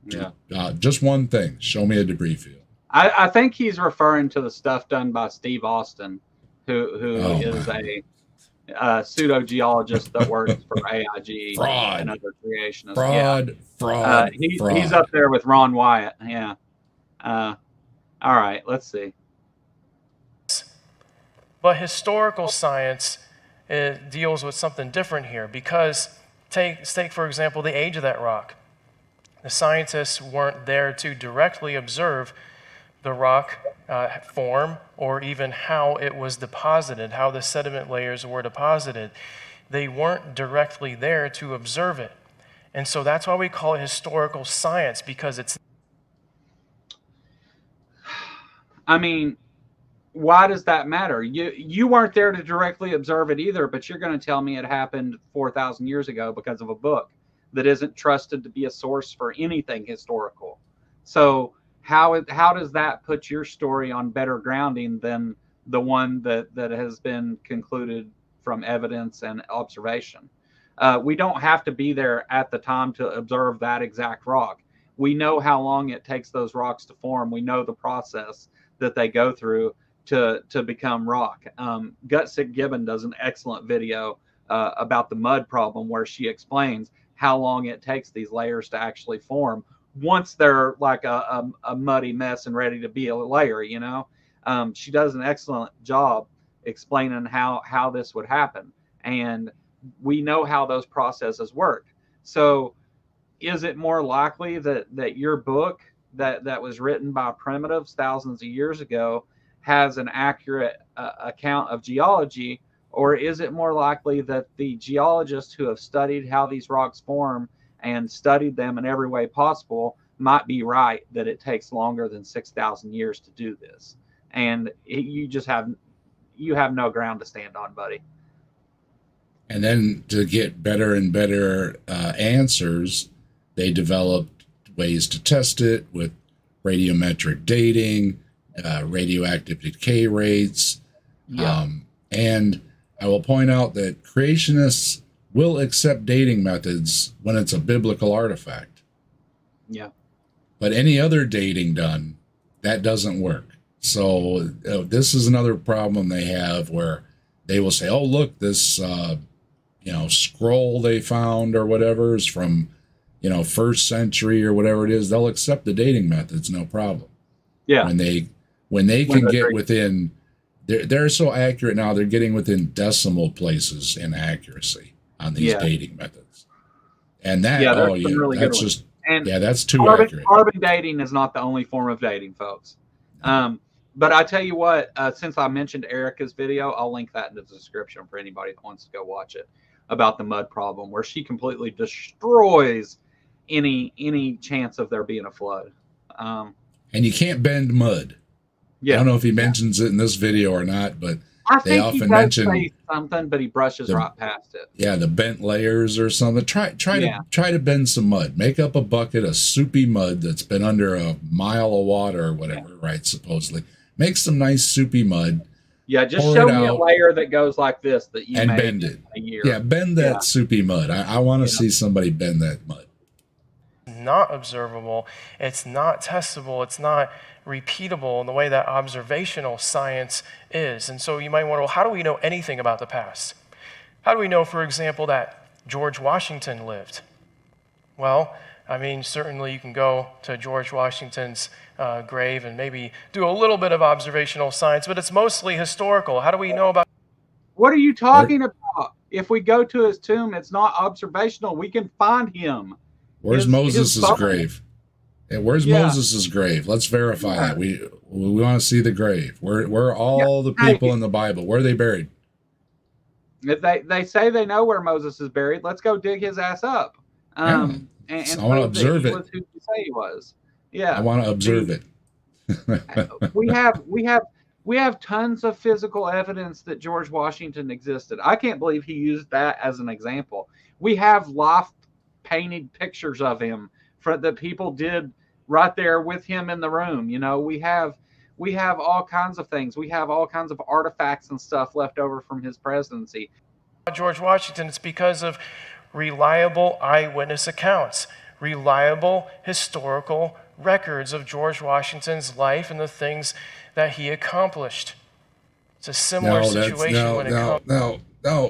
Yeah. Just one thing. Show me a debris field. I think he's referring to the stuff done by Steve Austin, who is a pseudo-geologist that works for AIG and other creationists. Fraud. He's up there with Ron Wyatt. Yeah. All right, let's see. But historical science deals with something different here, because take for example the age of that rock. The scientists weren't there to directly observe the rock form or even how it was deposited, how the sediment layers were deposited. They weren't directly there to observe it. And so that's why we call it historical science, because it's... I mean, why does that matter? You weren't there to directly observe it either, but you're going to tell me it happened 4,000 years ago because of a book that isn't trusted to be a source for anything historical. So how does that put your story on better grounding than the one that has been concluded from evidence and observation? We don't have to be there at the time to observe that exact rock. We know how long it takes those rocks to form. We know the process that they go through to become rock. Gutsick Gibbon does an excellent video about the mud problem, where she explains how long it takes these layers to actually form once they're like a muddy mess and ready to be a layer. She does an excellent job explaining how this would happen, and we know how those processes work. So is it more likely that your book that was written by primitives thousands of years ago has an accurate account of geology, or is it more likely that the geologists who have studied how these rocks form and studied them in every way possible might be right that it takes longer than 6,000 years to do this? And you have no ground to stand on, buddy. And then to get better and better answers, they developed ways to test it with radiometric dating, radioactive decay rates. And I will point out that creationists will accept dating methods when it's a biblical artifact. Yeah. But any other dating done, that doesn't work. So this is another problem they have, where they will say, oh, look, this, scroll they found or whatever is from, 1st century or whatever it is. They'll accept the dating methods, no problem. Yeah. When they can get within, they're so accurate now, they're getting within decimal places in accuracy on these dating methods. And that, that's just, that's too accurate. Carbon dating is not the only form of dating, folks. But I tell you what, since I mentioned Erica's video, I'll link that in the description for anybody that wants to go watch it, about the mud problem, where she completely destroys any chance of there being a flood. And you can't bend mud. I don't know if he mentions it in this video or not, but they often mention say something, but he brushes right past it. Yeah, the bent layers or something. Try to bend some mud. Make up a bucket of soupy mud that's been under a mile of water or whatever, right? Supposedly, make some nice soupy mud. Yeah, just show me a layer that goes like this that you and made bend it. In a year. Yeah, bend that soupy mud. I want to see somebody bend that mud. not observable, it's not testable, it's not repeatable in the way that observational science is. And so you might wonder, well, how do we know anything about the past? How do we know, for example, that George Washington lived? Well, I mean, certainly you can go to George Washington's grave and maybe do a little bit of observational science, but it's mostly historical. How do we know about... What are you talking about? If we go to his tomb, it's not observational. We can find him. Where's Moses' grave? Where's Moses' grave? Let's verify that. We want to see the grave. Where are all the people in the Bible? Where are they buried? If they say they know where Moses is buried, let's go dig his ass up. And I want to observe it. Was who you say he was. Yeah, I want to observe it. we have tons of physical evidence that George Washington existed. I can't believe he used that as an example. We have loft painted pictures of him that people did right there with him in the room. You know, we have all kinds of things. We have all kinds of artifacts and stuff left over from his presidency. George Washington, it's because of reliable eyewitness accounts, reliable historical records of George Washington's life and the things that he accomplished. It's a similar situation when it comes. No.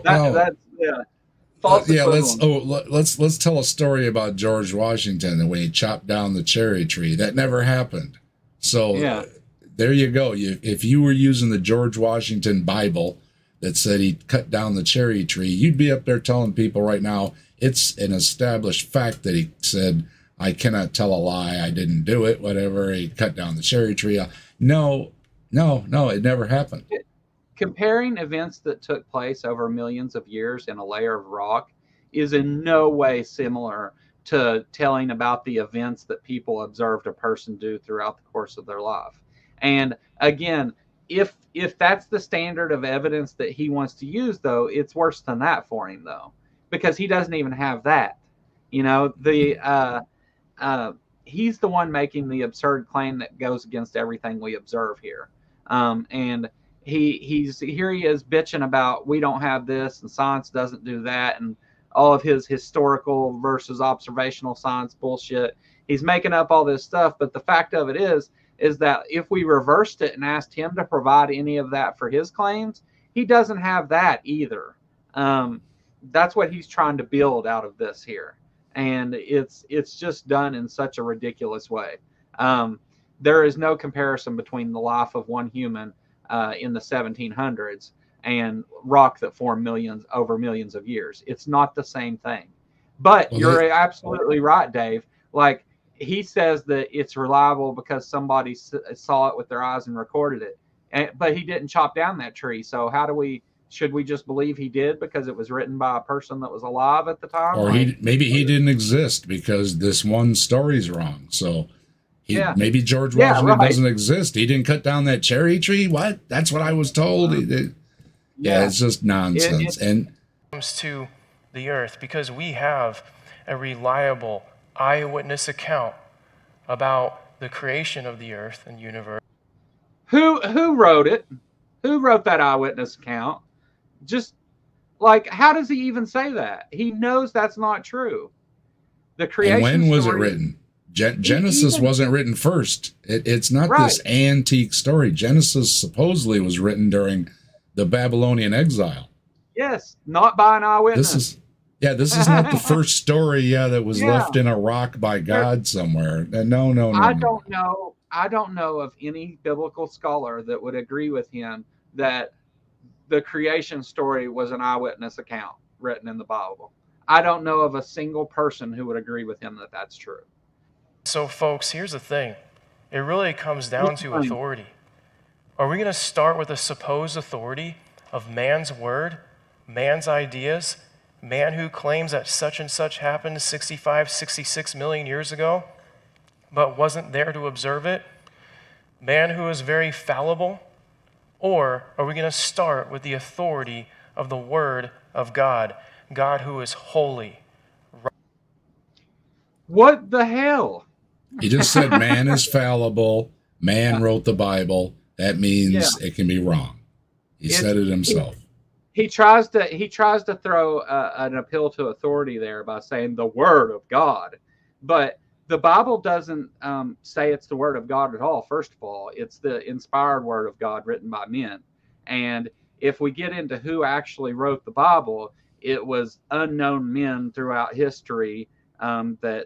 That's false. Let's tell a story about George Washington and when he chopped down the cherry tree. That never happened. So there you go. If you were using the George Washington Bible that said he cut down the cherry tree, you'd be up there telling people right now it's an established fact that he said, I cannot tell a lie, I didn't do it, whatever, he cut down the cherry tree. No, it never happened. Comparing events that took place over millions of years in a layer of rock is in no way similar to telling about the events that people observed a person do throughout the course of their life. And again, if that's the standard of evidence that he wants to use, though, it's worse than that for him, though, because he doesn't even have that. You know, he's the one making the absurd claim that goes against everything we observe here. And he is bitching about we don't have this and science doesn't do that and all of his historical versus observational science bullshit. He's making up all this stuff, but the fact of it is that if we reversed it and asked him to provide any of that for his claims, he doesn't have that either. That's what he's trying to build out of this here. And it's just done in such a ridiculous way. There is no comparison between the life of one human in the 1700s and rock that formed over millions of years. It's not the same thing. But you're absolutely right, Dave. Like, he says that it's reliable because somebody saw it with their eyes and recorded it. But he didn't chop down that tree. So should we just believe he did because it was written by a person that was alive at the time? Or maybe he didn't exist because this one story's wrong. So maybe George Washington doesn't exist. He didn't cut down that cherry tree. What? That's what I was told. It's just nonsense. And it comes to the earth because we have a reliable eyewitness account about the creation of the earth and universe. Who wrote it? Who wrote that eyewitness account? Just like, how does he even say that? He knows that's not true. The creation. And when was it written? Genesis wasn't written first. It's not this antique story. Genesis supposedly was written during the Babylonian exile. Yes, not by an eyewitness. This is not the first story. That was left in a rock by God somewhere. No. I don't know of any biblical scholar that would agree with him that the creation story was an eyewitness account written in the Bible. I don't know of a single person who would agree with him that that's true. So, folks, here's the thing. It really comes down to authority. Are we going to start with the supposed authority of man's word, man's ideas, man who claims that such and such happened 65, 66 million years ago, but wasn't there to observe it? Man who is very fallible? Or are we going to start with the authority of the Word of God, God who is holy? What the hell? He just said man is fallible. Man wrote the Bible. That means it can be wrong. He said it himself. He tries to throw an appeal to authority there by saying the Word of God. But the Bible doesn't say it's the word of God at all. First of all, it's the inspired word of God written by men. And if we get into who actually wrote the Bible, it was unknown men throughout history that,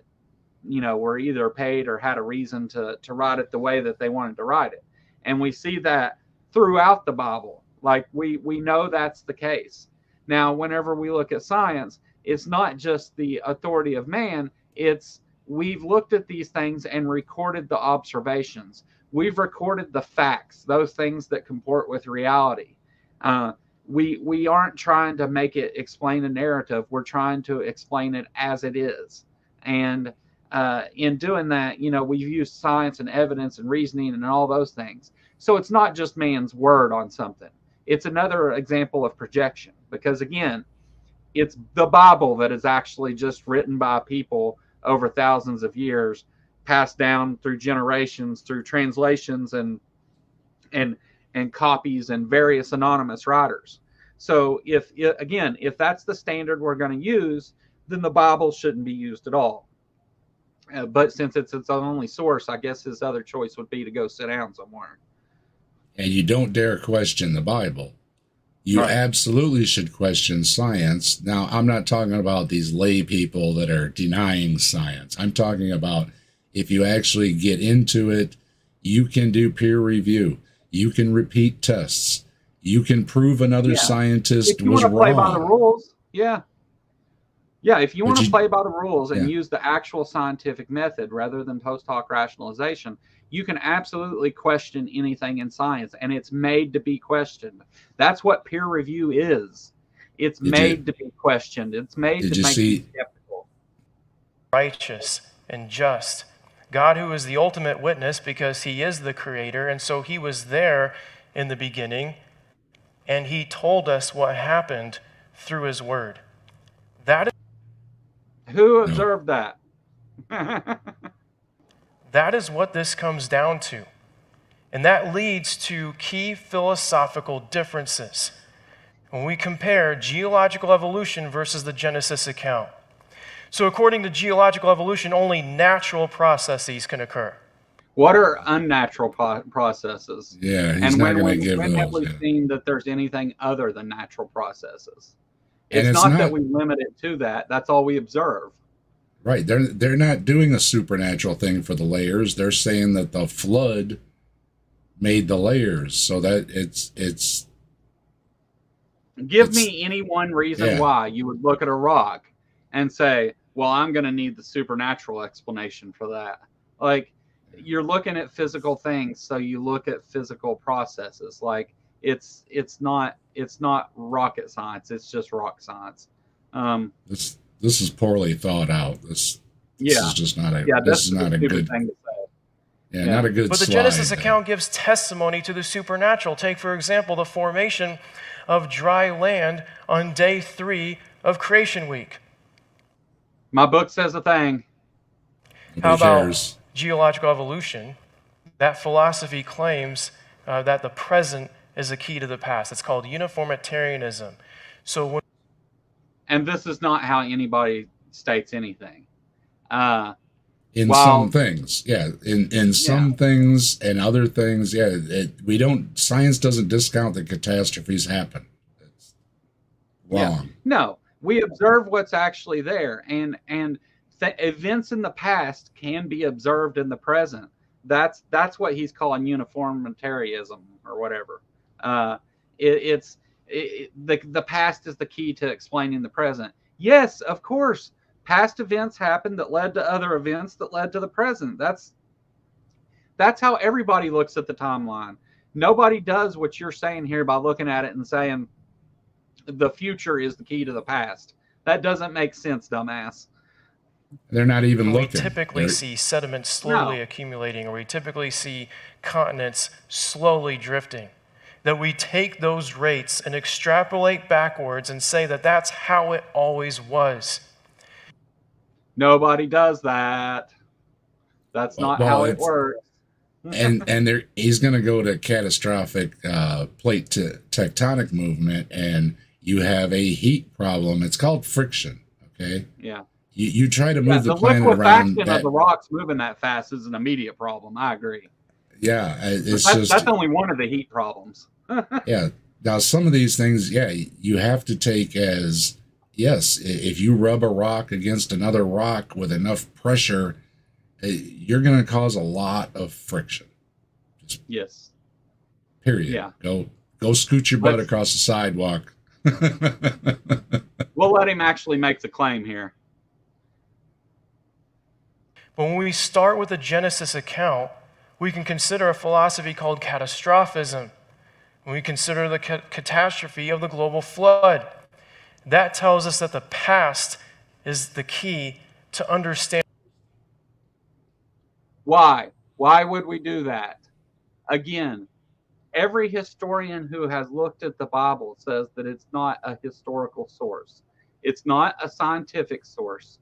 you know, were either paid or had a reason to write it the way that they wanted to write it. And we see that throughout the Bible. Like we know that's the case. Now, whenever we look at science, it's not just the authority of man. It's we've looked at these things and recorded the observations. We've recorded the facts, those things that comport with reality. We aren't trying to make it explain a narrative. We're trying to explain it as it is. And in doing that, you know, we've used science and evidence and reasoning and all those things. So it's not just man's word on something. It's another example of projection, because again, it's the Bible that is actually just written by people over thousands of years, passed down through generations, through translations and copies and various anonymous writers. So if that's the standard we're going to use, then the Bible shouldn't be used at all. But since it's its only source, I guess his other choice would be to go sit down somewhere. And you don't dare question the Bible. You Right. absolutely should question science. Now, I'm not talking about these lay people that are denying science. I'm talking about if you actually get into it, you can do peer review. You can repeat tests. You can prove another scientist If you was want to play wrong. by the rules, yeah. Yeah, if you want to you- play by the rules and Yeah. use the actual scientific method rather than post hoc rationalization, you can absolutely question anything in science, and it's made to be questioned. That's what peer review is. It's made to be questioned. It's made Did to you make see- you skeptical. Righteous and just. God, who is the ultimate witness because he is the creator, and so he was there in the beginning, and he told us what happened through his word. That Who observed that? That is what this comes down to. And that leads to key philosophical differences when we compare geological evolution versus the Genesis account. So according to geological evolution, only natural processes can occur. What are unnatural processes? Yeah, he's And not going to when give have those. we Yeah. seen that there's anything other than natural processes? And It's it's not not- that we limit it to that. That's all we observe. Right. They're not doing a supernatural thing for the layers. They're saying that the flood made the layers, so that it's Give me any one reason why you would look at a rock and say, well, I'm going to need the supernatural explanation for that. Like, you're looking at physical things, so you look at physical processes. Like, it's not rocket science. It's just rock science. this is poorly thought out. This is just not a this is not a good thing to say. Yeah, not a good But the slide Genesis there. account gives testimony to the supernatural. Take, for example, the formation of dry land on day 3 of creation week. My book says a thing. How Nobody about cares. geological evolution? That philosophy claims that the present is the key to the past. It's called uniformitarianism. So when And this is not how anybody states anything. In Well, some things, yeah. In some things and other things, yeah. We don't. Science doesn't discount that catastrophes happen. It's wrong. No, we observe what's actually there, and events in the past can be observed in the present. That's what he's calling uniformitarianism or whatever. The past is the key to explaining the present. Yes, of course, past events happened that led to other events that led to the present. That's how everybody looks at the timeline. Nobody does what you're saying here by looking at it and saying the future is the key to the past. That doesn't make sense, dumbass. They're not even we looking. typically They're- see sediment slowly accumulating, or we typically see continents slowly drifting, that we take those rates and extrapolate backwards and say that that's how it always was. Nobody does that. That's not Well, how it it's- works. and he's going to go to catastrophic plate tectonic movement, and you have a heat problem. It's called friction. Okay. Yeah. You try to move the the planet around. liquefaction of the rocks moving that fast is an immediate problem. I agree. Yeah, That's only one of the heat problems. Yeah. Now, some of these things, yeah, you have to take as, yes, if you rub a rock against another rock with enough pressure, you're going to cause a lot of friction. Yes. Period. Yeah. Go scoot your butt across the sidewalk. We'll let him actually make the claim here. But when we start with the Genesis account, we can consider a philosophy called catastrophism. When we consider the catastrophe of the global flood, that tells us that the past is the key to understand. Why? Why would we do that? Again, every historian who has looked at the Bible says that it's not a historical source. It's not a scientific source.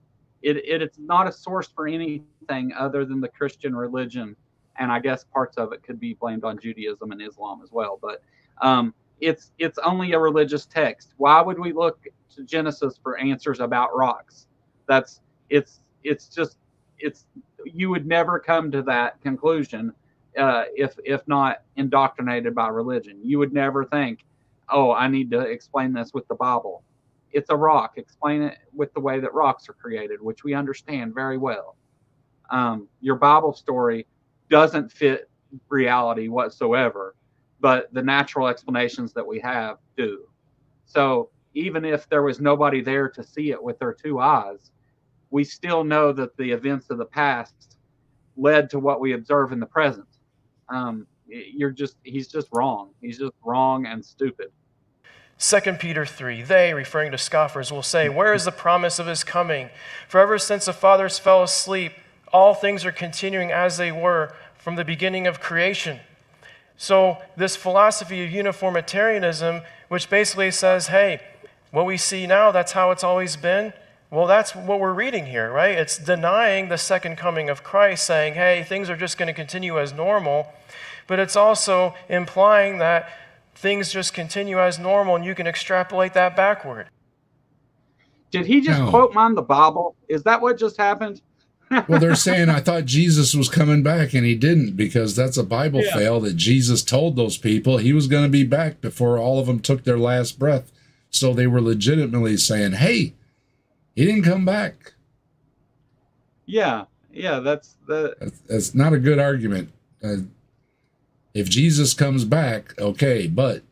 It's not a source for anything other than the Christian religion. And I guess parts of it could be blamed on Judaism and Islam as well. But it's only a religious text. Why would we look to Genesis for answers about rocks? You would never come to that conclusion if not indoctrinated by religion. You would never think, oh, I need to explain this with the Bible. It's a rock. Explain it with the way that rocks are created, which we understand very well. Your Bible story doesn't fit reality whatsoever, but the natural explanations that we have do. So even if there was nobody there to see it with their two eyes, we still know that the events of the past led to what we observe in the present. He's just wrong. He's just wrong and stupid. 2 Peter 3, they, referring to scoffers, will say, where is the promise of his coming? For ever since the fathers fell asleep, all things are continuing as they were from the beginning of creation. So this philosophy of uniformitarianism, which basically says, hey, what we see now, that's how it's always been. Well, that's what we're reading here, right? It's denying the second coming of Christ, saying, hey, things are just going to continue as normal. But it's also implying that things just continue as normal, and you can extrapolate that backward. Did he just quote mine the Bible? Is that what just happened? Well, they're saying, I thought Jesus was coming back, and he didn't, because that's a Bible fail that Jesus told those people he was going to be back before all of them took their last breath. So they were legitimately saying, hey, he didn't come back. Yeah, that's not a good argument. If Jesus comes back, okay, but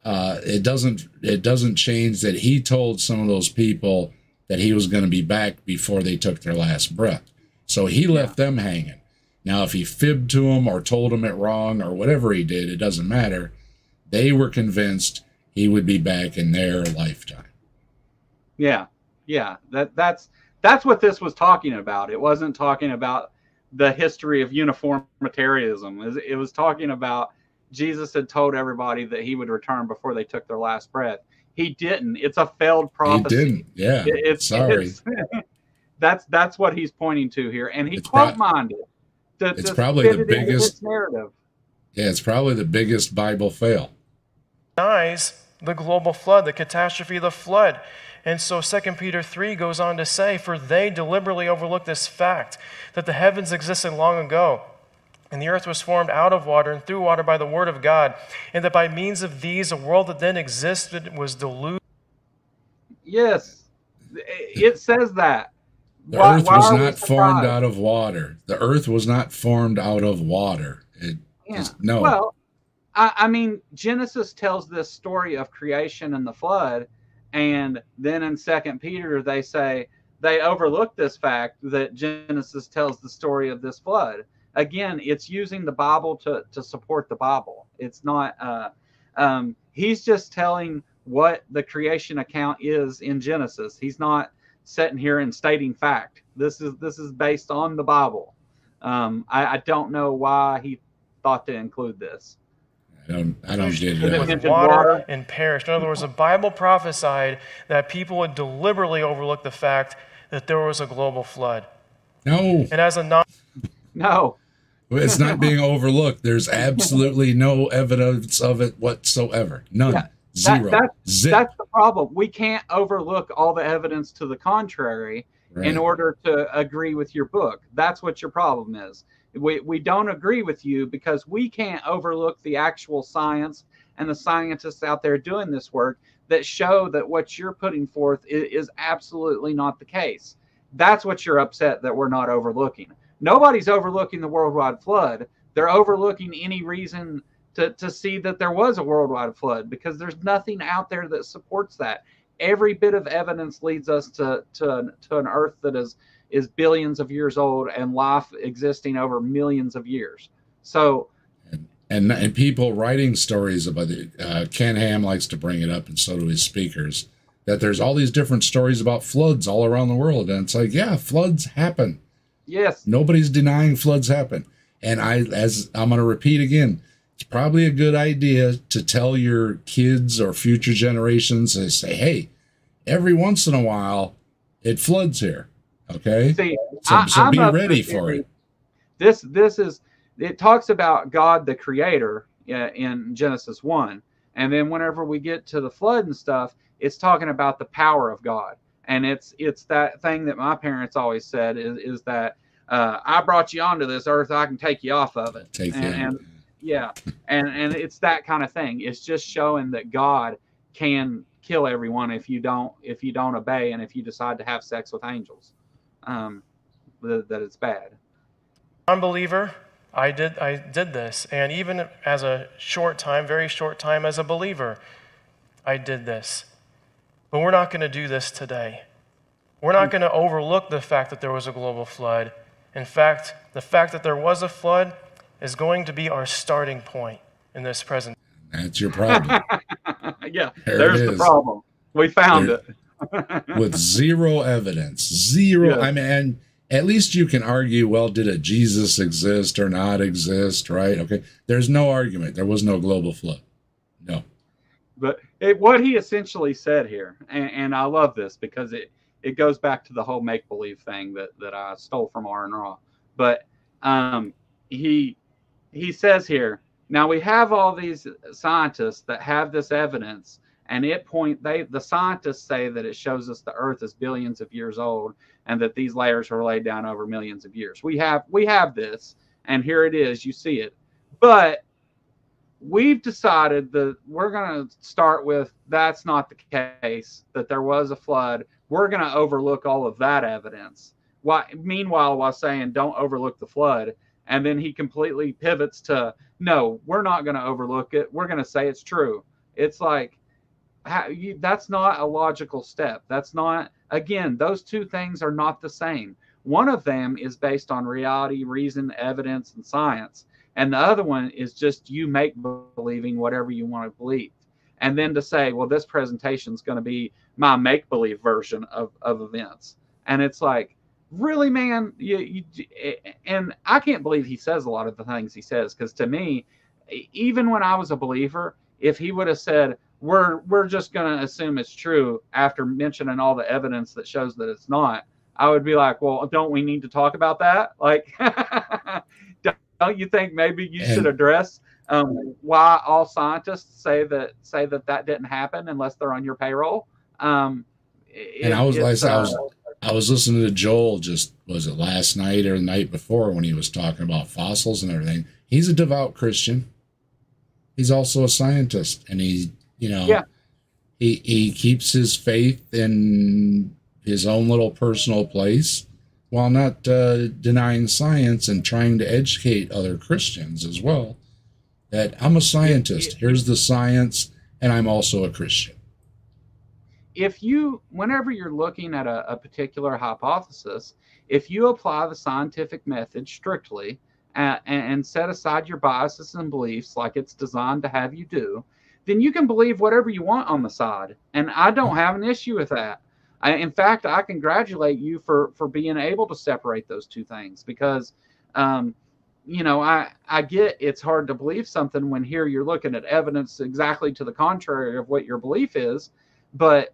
it doesn't change that he told some of those people that he was going to be back before they took their last breath. So he left them hanging. Now, if he fibbed to them or told them it wrong or whatever he did, it doesn't matter. They were convinced he would be back in their lifetime. Yeah. That's what this was talking about. It wasn't talking about the history of uniformitarianism. It was talking about Jesus had told everybody that he would return before they took their last breath. He didn't. It's a failed prophecy. He didn't. Yeah. Sorry. That's what he's pointing to here, and he quote-mined it. It's probably the biggest narrative. Yeah, it's probably the biggest Bible fail. Denies the global flood, the catastrophe of the flood. And so 2 Peter 3 goes on to say, for they deliberately overlook this fact, that the heavens existed long ago, and the earth was formed out of water and through water by the word of God, and that by means of these, a world that then existed was deluded. Yes, it says that. The earth was not formed out of water. The earth was not formed out of water. No. Well, I mean, Genesis tells this story of creation and the flood, and then in 2 Peter, they say they overlook this fact that Genesis tells the story of this flood. Again, it's using the Bible to support the Bible. It's not, he's just telling what the creation account is in Genesis. He's not sitting here and stating fact. This is based on the Bible. I don't know why he thought to include this. I don't get it. With water and perished. In other words, the Bible prophesied that people would deliberately overlook the fact that there was a global flood. No. And as a no. It's not being overlooked. There's absolutely no evidence of it whatsoever. None. Yeah, Zero. That's the problem. We can't overlook all the evidence to the contrary. in order to agree with your book. That's what your problem is. We don't agree with you because we can't overlook the actual science and the scientists out there doing this work that show that what you're putting forth is absolutely not the case. That's what you're upset that we're not overlooking. Nobody's overlooking the worldwide flood. They're overlooking any reason to see that there was a worldwide flood, because there's nothing out there that supports that. Every bit of evidence leads us to an Earth that is billions of years old and life existing over millions of years. So, and people writing stories about it. Ken Ham likes to bring it up, and so do his speakers, that there's all these different stories about floods all around the world, and it's like, yeah, floods happen. Yes, nobody's denying floods happen. And as I'm going to repeat again, it's probably a good idea to tell your kids or future generations, to say, hey, every once in a while it floods here. Okay. See, so be ready for it. This is, it talks about God, the creator, in Genesis 1. And then whenever we get to the flood and stuff, it's talking about the power of God. And it's that thing that my parents always said is that, I brought you onto this earth, I can take you off of it. And it's that kind of thing. It's just showing that God can kill everyone if you don't obey, and if you decide to have sex with angels, that it's bad. Unbeliever, I did this, and even as a very short time as a believer, I did this. But we're not going to do this today. We're not going to overlook the fact that there was a global flood. In fact, the fact that there was a flood is going to be our starting point in this present. That's your problem. Yeah, there's the problem. We found it. With zero evidence. Zero. Yeah. I mean, at least you can argue, well, did a Jesus exist or not exist, right? Okay. There's no argument. There was no global flood. No. But what he essentially said here, and I love this because it goes back to the whole make-believe thing that I stole from R and Raw. But he says here, now we have all these scientists that have this evidence, and the scientists say that it shows us the Earth is billions of years old, and that these layers are laid down over millions of years. We have this, and here it is, you see it. But we've decided that we're going to start with that's not the case, that there was a flood. We're going to overlook all of that evidence. Meanwhile, while saying don't overlook the flood, and then he completely pivots to, no, we're not going to overlook it. We're going to say it's true. It's like, that's not a logical step. That's not, again, those two things are not the same. One of them is based on reality, reason, evidence, and science. And the other one is just you make-believing whatever you want to believe. And then to say, well, this presentation is going to be my make-believe version of events. And it's like, really, man? And I can't believe he says a lot of the things he says, because to me, even when I was a believer, if he would have said, we're just going to assume it's true after mentioning all the evidence that shows that it's not, I would be like, well, don't we need to talk about that? Like, don't you think maybe you should address why all scientists say that didn't happen unless they're on your payroll? I was listening to Joel, was it last night or the night before, when he was talking about fossils and everything. He's a devout Christian. He's also a scientist, and he keeps his faith in his own little personal place, while not denying science and trying to educate other Christians as well. That I'm a scientist. Here's the science, and I'm also a Christian. Whenever you're looking at a particular hypothesis, if you apply the scientific method strictly and set aside your biases and beliefs like it's designed to have you do, then you can believe whatever you want on the side. And I don't have an issue with that. In fact, I congratulate you for being able to separate those two things, because, I get it's hard to believe something when here you're looking at evidence exactly to the contrary of what your belief is. But,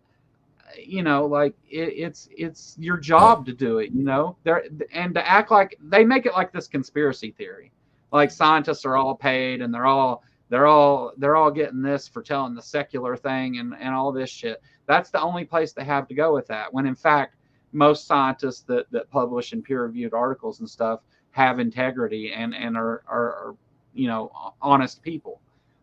it's your job to do it, and to act like they make it like this conspiracy theory, like scientists are all paid and they're all getting this for telling the secular thing and all this shit. That's the only place they have to go with that, when in fact most scientists that publish in peer-reviewed articles and stuff have integrity and are you know, honest people,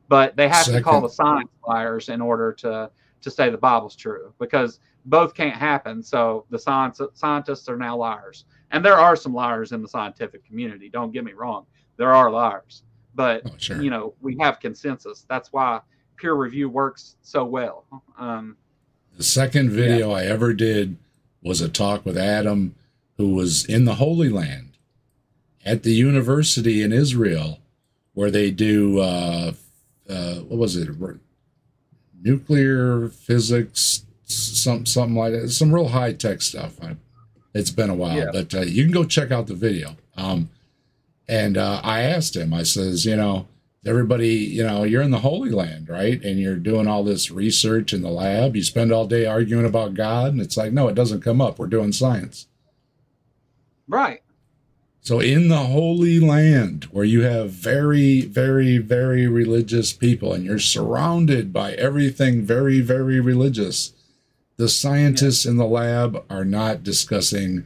but they have to call the science liars in order to say the Bible's true, because both can't happen. So the scientists are now liars, and there are some liars in the scientific community. Don't get me wrong, there are liars, but sure. you know, we have consensus. That's why peer review works so well. The second video I ever did was a talk with Adam, who was in the Holy Land at the university in Israel, where they do what was it, nuclear physics, something like that, some real high tech stuff. It's been a while, but you can go check out the video. And I asked him, I says, you know, everybody, you know, you're in the Holy Land, right? And you're doing all this research in the lab. You spend all day arguing about God, and it's like, no, it doesn't come up. We're doing science. Right. So in the Holy Land, where you have very, very, very religious people, and you're surrounded by everything very, very religious, the scientists in the lab are not discussing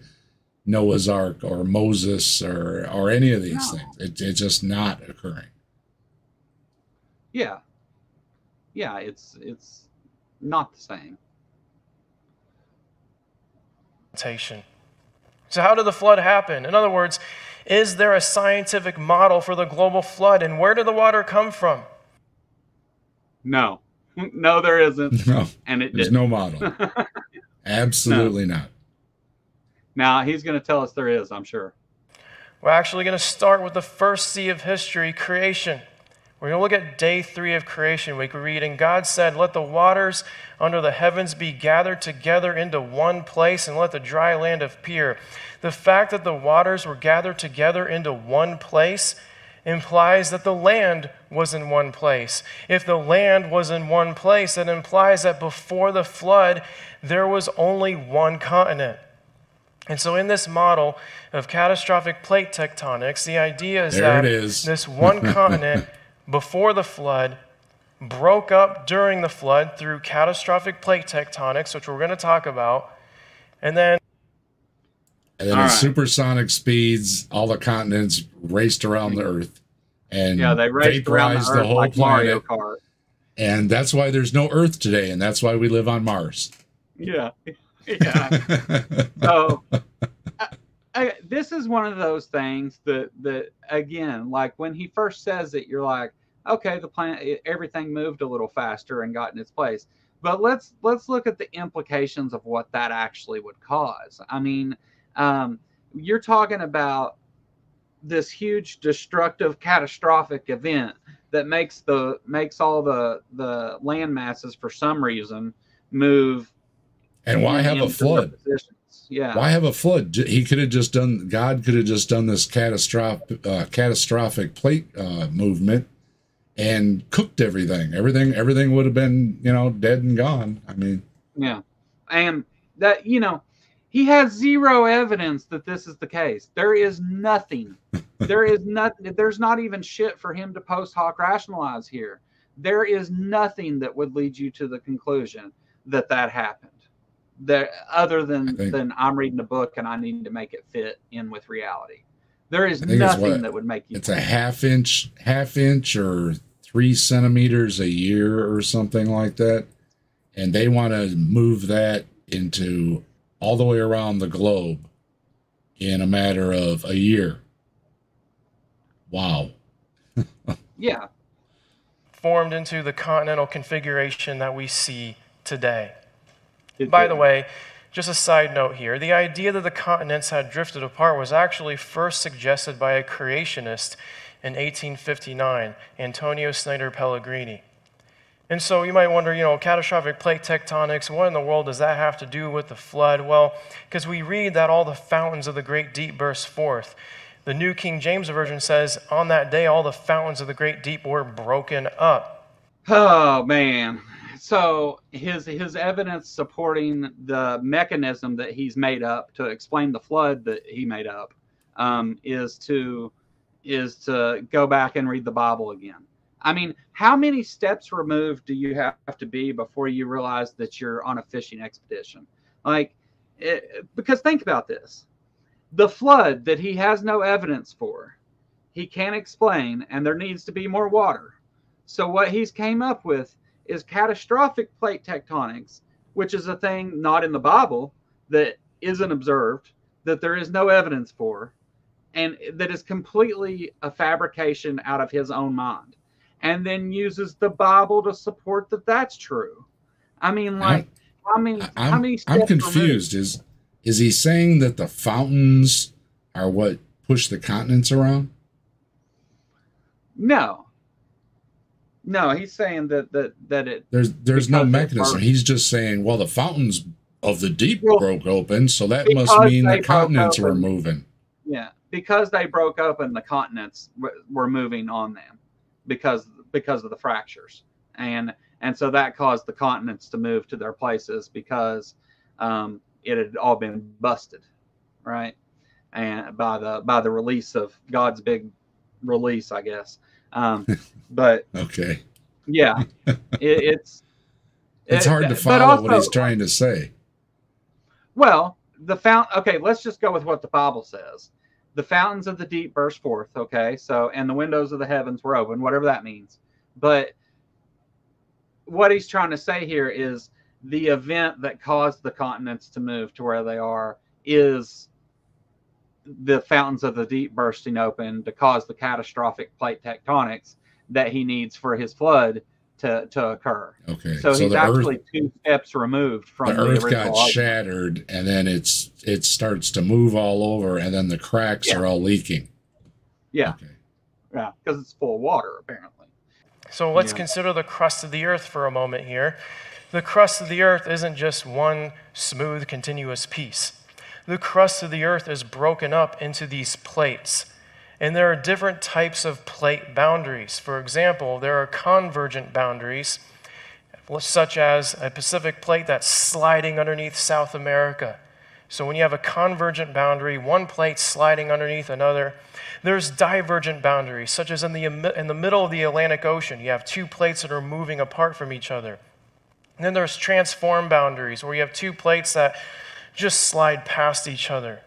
Noah's Ark or Moses or any of these things. It's just not occurring. Yeah. Yeah, it's not the same. So how did the flood happen? In other words, is there a scientific model for the global flood, and where did the water come from? No. No, there isn't. No, and there's no model. Absolutely not. Now, he's going to tell us there is, I'm sure. We're actually going to start with the first C of history, creation. We're going to look at day 3 of creation. We can read, and God said, let the waters under the heavens be gathered together into one place, and let the dry land appear. The fact that the waters were gathered together into one place implies that the land was in one place. If the land was in one place, that implies that before the flood, there was only one continent. And so in this model of catastrophic plate tectonics, the idea is that this one continent before the flood broke up during the flood through catastrophic plate tectonics, which we're going to talk about, and then at supersonic speeds, all the continents raced around the Earth and they raced vaporized around the whole like planet. Mario Kart. And that's why there's no Earth today, and that's why we live on Mars. Yeah. So this is one of those things that again, like when he first says it, you're like, okay, the planet, everything moved a little faster and got in its place. But let's look at the implications of what that actually would cause. I mean, you're talking about this huge, destructive, catastrophic event that makes all the land masses for some reason move. And why have a flood? Yeah. Why have a flood? He could have just done. God could have just done this catastrophic plate movement and cooked everything. Everything would have been, you know, dead and gone. I mean, yeah, and that, you know, he has zero evidence that this is the case. There is nothing. There is nothing. There's not even shit for him to post hoc rationalize here. There is nothing that would lead you to the conclusion that happened. There, other than I'm reading a book and I need to make it fit in with reality. There is nothing that would make you. It's a half inch or 3 centimeters a year or something like that, and they want to move that into all the way around the globe in a matter of a year. Wow. Yeah. Formed into the continental configuration that we see today. By the way, just a side note here, the idea that the continents had drifted apart was actually first suggested by a creationist in 1859, Antonio Snyder Pellegrini. And so you might wonder, you know, catastrophic plate tectonics, what in the world does that have to do with the flood? Well, because we read that all the fountains of the great deep burst forth. The New King James Version says, on that day, all the fountains of the great deep were broken up. Oh, man. So his evidence supporting the mechanism that he's made up to explain the flood that he made up is to go back and read the Bible again. I mean, how many steps removed do you have to be before you realize that you're on a fishing expedition? Like, because think about this. The flood that he has no evidence for, he can't explain, and there needs to be more water. So what he's came up with is catastrophic plate tectonics, which is a thing not in the Bible, that isn't observed, that there is no evidence for, and that is completely a fabrication out of his own mind, and then uses the Bible to support that that's true. I mean, like, how many steps I'm confused. Is he saying that the fountains are what push the continents around? No, he's saying that there's no mechanism. He's just saying, well, the fountains of the deep broke open, so that must mean the continents were moving. Yeah, because they broke open, the continents were moving on them because of the fractures, and so that caused the continents to move to their places because it had all been busted, right? And by the release of God's big release, I guess. But okay, yeah, it's hard to follow what he's trying to say. Well, okay, let's just go with what the Bible says. The fountains of the deep burst forth, okay? So, and the windows of the heavens were open, whatever that means. But what he's trying to say here is the event that caused the continents to move to where they are is the fountains of the deep bursting open to cause the catastrophic plate tectonics that he needs for his flood to occur. Okay, so he's actually 2 steps removed from the earth got shattered, and then it starts to move all over, and then the cracks are all leaking. Yeah, okay. Yeah, because it's full of water apparently. So let's consider the crust of the earth for a moment here. The crust of the earth isn't just one smooth, continuous piece. The crust of the earth is broken up into these plates. And there are different types of plate boundaries. For example, there are convergent boundaries, such as a Pacific plate that's sliding underneath South America. So when you have a convergent boundary, one plate sliding underneath another, there's divergent boundaries, such as in the middle of the Atlantic Ocean. You have 2 plates that are moving apart from each other. And then there's transform boundaries, where you have 2 plates that just slide past each other.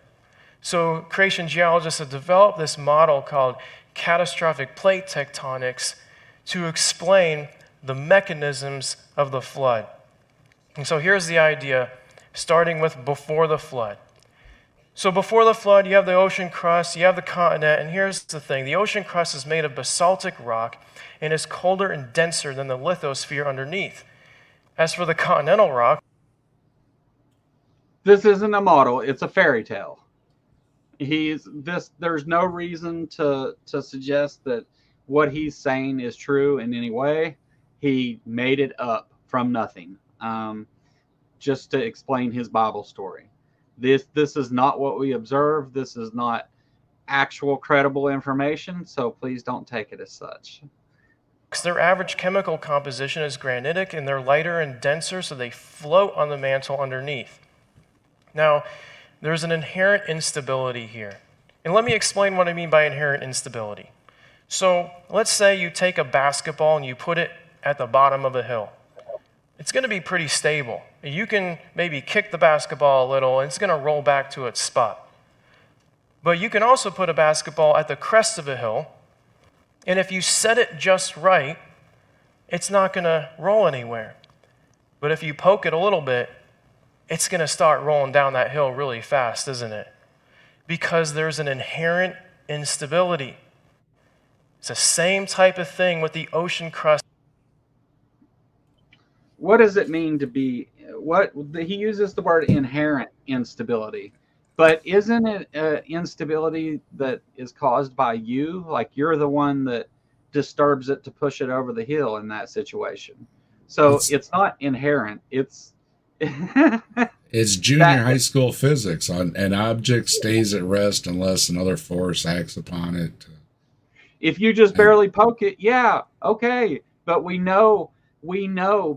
So creation geologists have developed this model called catastrophic plate tectonics to explain the mechanisms of the flood. And so here's the idea, starting with before the flood. So before the flood, you have the ocean crust, you have the continent, and here's the thing. The ocean crust is made of basaltic rock and is colder and denser than the lithosphere underneath. As for the continental rock, this isn't a model, it's a fairy tale. There's no reason to suggest that what he's saying is true in any way. He made it up from nothing, just to explain his Bible story. This is not what we observe. This is not actual credible information, so please don't take it as such. Their average chemical composition is granitic, and they're lighter and denser, so they float on the mantle underneath. Now, there's an inherent instability here. And let me explain what I mean by inherent instability. So let's say you take a basketball and you put it at the bottom of a hill. It's going to be pretty stable. You can maybe kick the basketball a little and it's going to roll back to its spot. But you can also put a basketball at the crest of a hill, and if you set it just right, it's not going to roll anywhere. But if you poke it a little bit, it's going to start rolling down that hill really fast, isn't it? Because there's an inherent instability. It's the same type of thing with the ocean crust. What does it mean to be, he uses the word inherent instability, but isn't it instability that is caused by you? Like you're the one that disturbs it to push it over the hill in that situation. So it's not inherent. It's it's junior high school physics. An object stays at rest unless another force acts upon it. If you just barely poke it, yeah, okay. But we know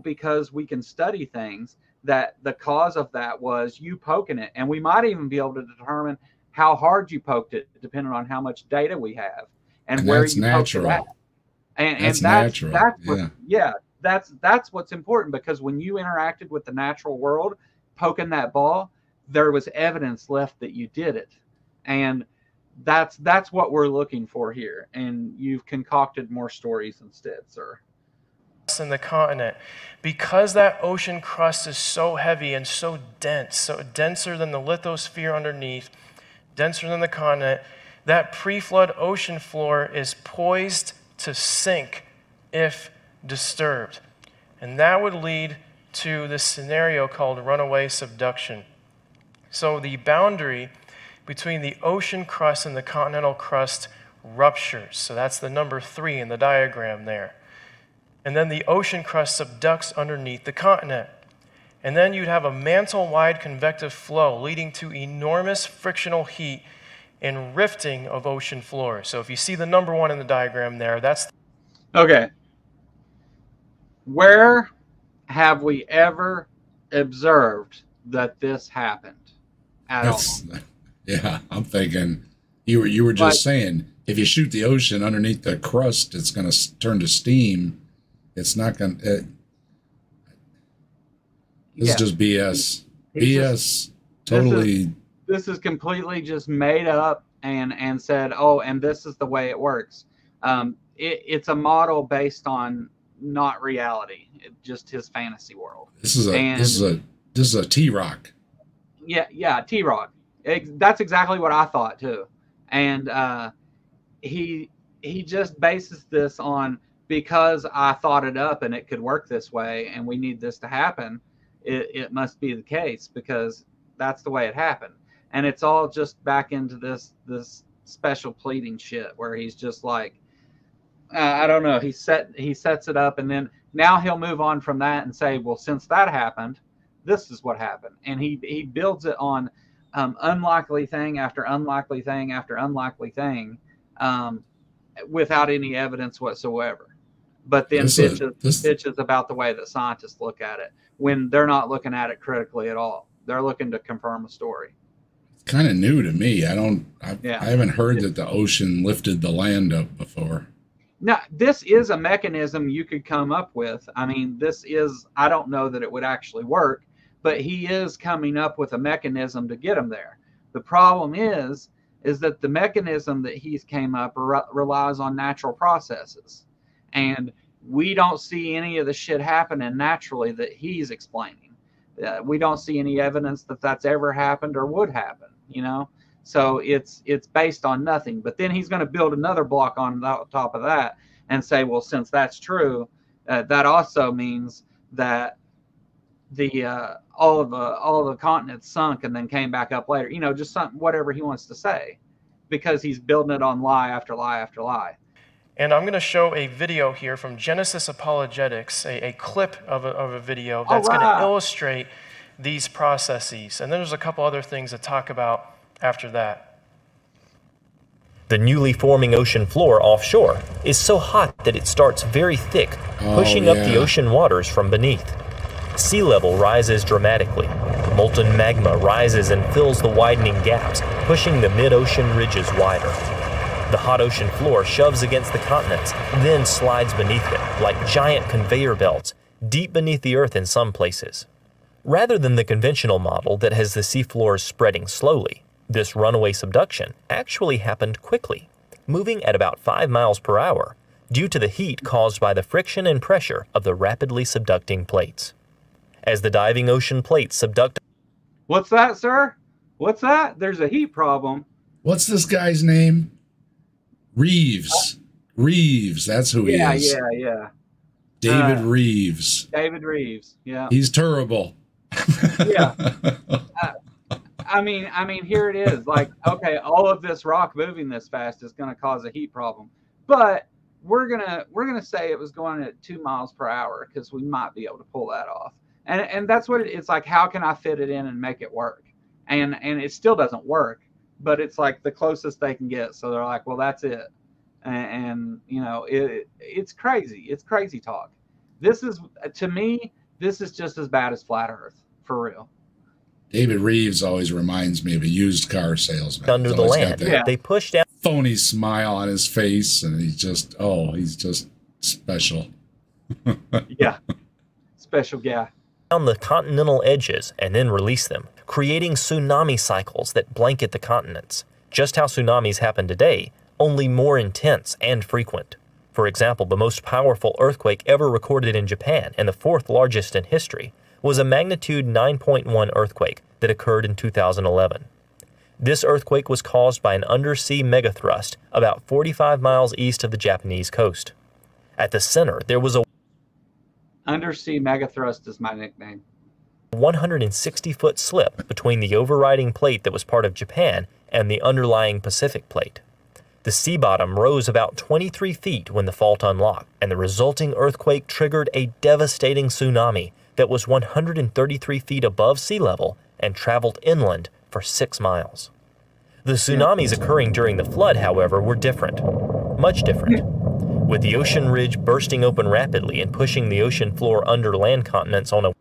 because we can study things that the cause of that was you poking it. And we might even be able to determine how hard you poked it, depending on how much data we have and where you poked it at. And that's natural. That's what's important, because when you interacted with the natural world, poking that ball, there was evidence left that you did it. And that's what we're looking for here. And you've concocted more stories instead, sir. In the continent, because that ocean crust is so heavy and so dense, so denser than the lithosphere underneath, denser than the continent, that pre-flood ocean floor is poised to sink if disturbed. And that would lead to this scenario called runaway subduction. So the boundary between the ocean crust and the continental crust ruptures. So that's the number 3 in the diagram there. And then the ocean crust subducts underneath the continent. And then you'd have a mantle-wide convective flow leading to enormous frictional heat and rifting of ocean floors. So if you see the number 1 in the diagram there, that's... Okay. Where have we ever observed that this happened at all? Yeah, I'm thinking you were just saying, if you shoot the ocean underneath the crust, it's going to turn to steam. It's not going to... This is just BS. BS. Totally. This is completely just made up and said, oh, and this is the way it works. It's a model based on not reality, just his fantasy world. This is a T-Rock. Yeah, T-Rock. That's exactly what I thought too. And he just bases this on, because I thought it up and it could work this way and we need this to happen, it must be the case because that's the way it happened. And it's all just back into this special pleading shit where he's just like, I don't know, he sets it up, and then now he'll move on from that and say, well, since that happened, this is what happened. And he builds it on unlikely thing after unlikely thing after unlikely thing without any evidence whatsoever. But then bitches about the way that scientists look at it when they're not looking at it critically at all. They're looking to confirm a story. It's kind of new to me. I haven't heard that the ocean lifted the land up before. Now, this is a mechanism you could come up with. I mean, I don't know that it would actually work, but he is coming up with a mechanism to get him there. The problem is that the mechanism that he's came up relies on natural processes. And we don't see any of the shit happening naturally that he's explaining. We don't see any evidence that that's ever happened or would happen, you know? So it's based on nothing. But then he's going to build another block on top of that and say, well, since that's true, that also means that all of the continents sunk and then came back up later. You know, just whatever he wants to say, because he's building it on lie after lie after lie. And I'm going to show a video here from Genesis Apologetics, a clip of a video that's going to illustrate these processes. And then there's a couple other things to talk about after that. The newly forming ocean floor offshore is so hot that it starts very thick, pushing up the ocean waters from beneath. Sea level rises dramatically. Molten magma rises and fills the widening gaps, pushing the mid-ocean ridges wider. The hot ocean floor shoves against the continents, then slides beneath them like giant conveyor belts, deep beneath the earth in some places. Rather than the conventional model that has the seafloors spreading slowly, this runaway subduction actually happened quickly, moving at about 5 miles per hour, due to the heat caused by the friction and pressure of the rapidly subducting plates. As the diving ocean plates subduct... What's that, sir? What's that? There's a heat problem. What's this guy's name? Reeves. Reeves, that's who he is. Yeah. David Reeves. David Reeves, yeah. He's terrible. Yeah. I mean, here it is. Like, okay, all of this rock moving this fast is going to cause a heat problem, but we're gonna say it was going at 2 miles per hour because we might be able to pull that off. And that's what it's like. How can I fit it in and make it work? And it still doesn't work, but it's like the closest they can get. So they're like, well, that's it. And you know, it's crazy. It's crazy talk. This is, to me, this is just as bad as flat Earth, for real. David Reeves always reminds me of a used car salesman. Under the land, they push down phony smile on his face, and he's just special. Yeah, special guy. on the continental edges and then release them, creating tsunami cycles that blanket the continents, just how tsunamis happen today, only more intense and frequent. For example, the most powerful earthquake ever recorded in Japan, and the fourth largest in history, was a magnitude 9.1 earthquake that occurred in 2011. This earthquake was caused by an undersea megathrust about 45 miles east of the Japanese coast. At the center, there was a Undersea megathrust is my nickname. 160-foot slip between the overriding plate that was part of Japan and the underlying Pacific plate. The sea bottom rose about 23 feet when the fault unlocked, and the resulting earthquake triggered a devastating tsunami that was 133 feet above sea level and traveled inland for 6 miles. The tsunamis occurring during the flood, however, were different, much different, with the ocean ridge bursting open rapidly and pushing the ocean floor under land continents on a...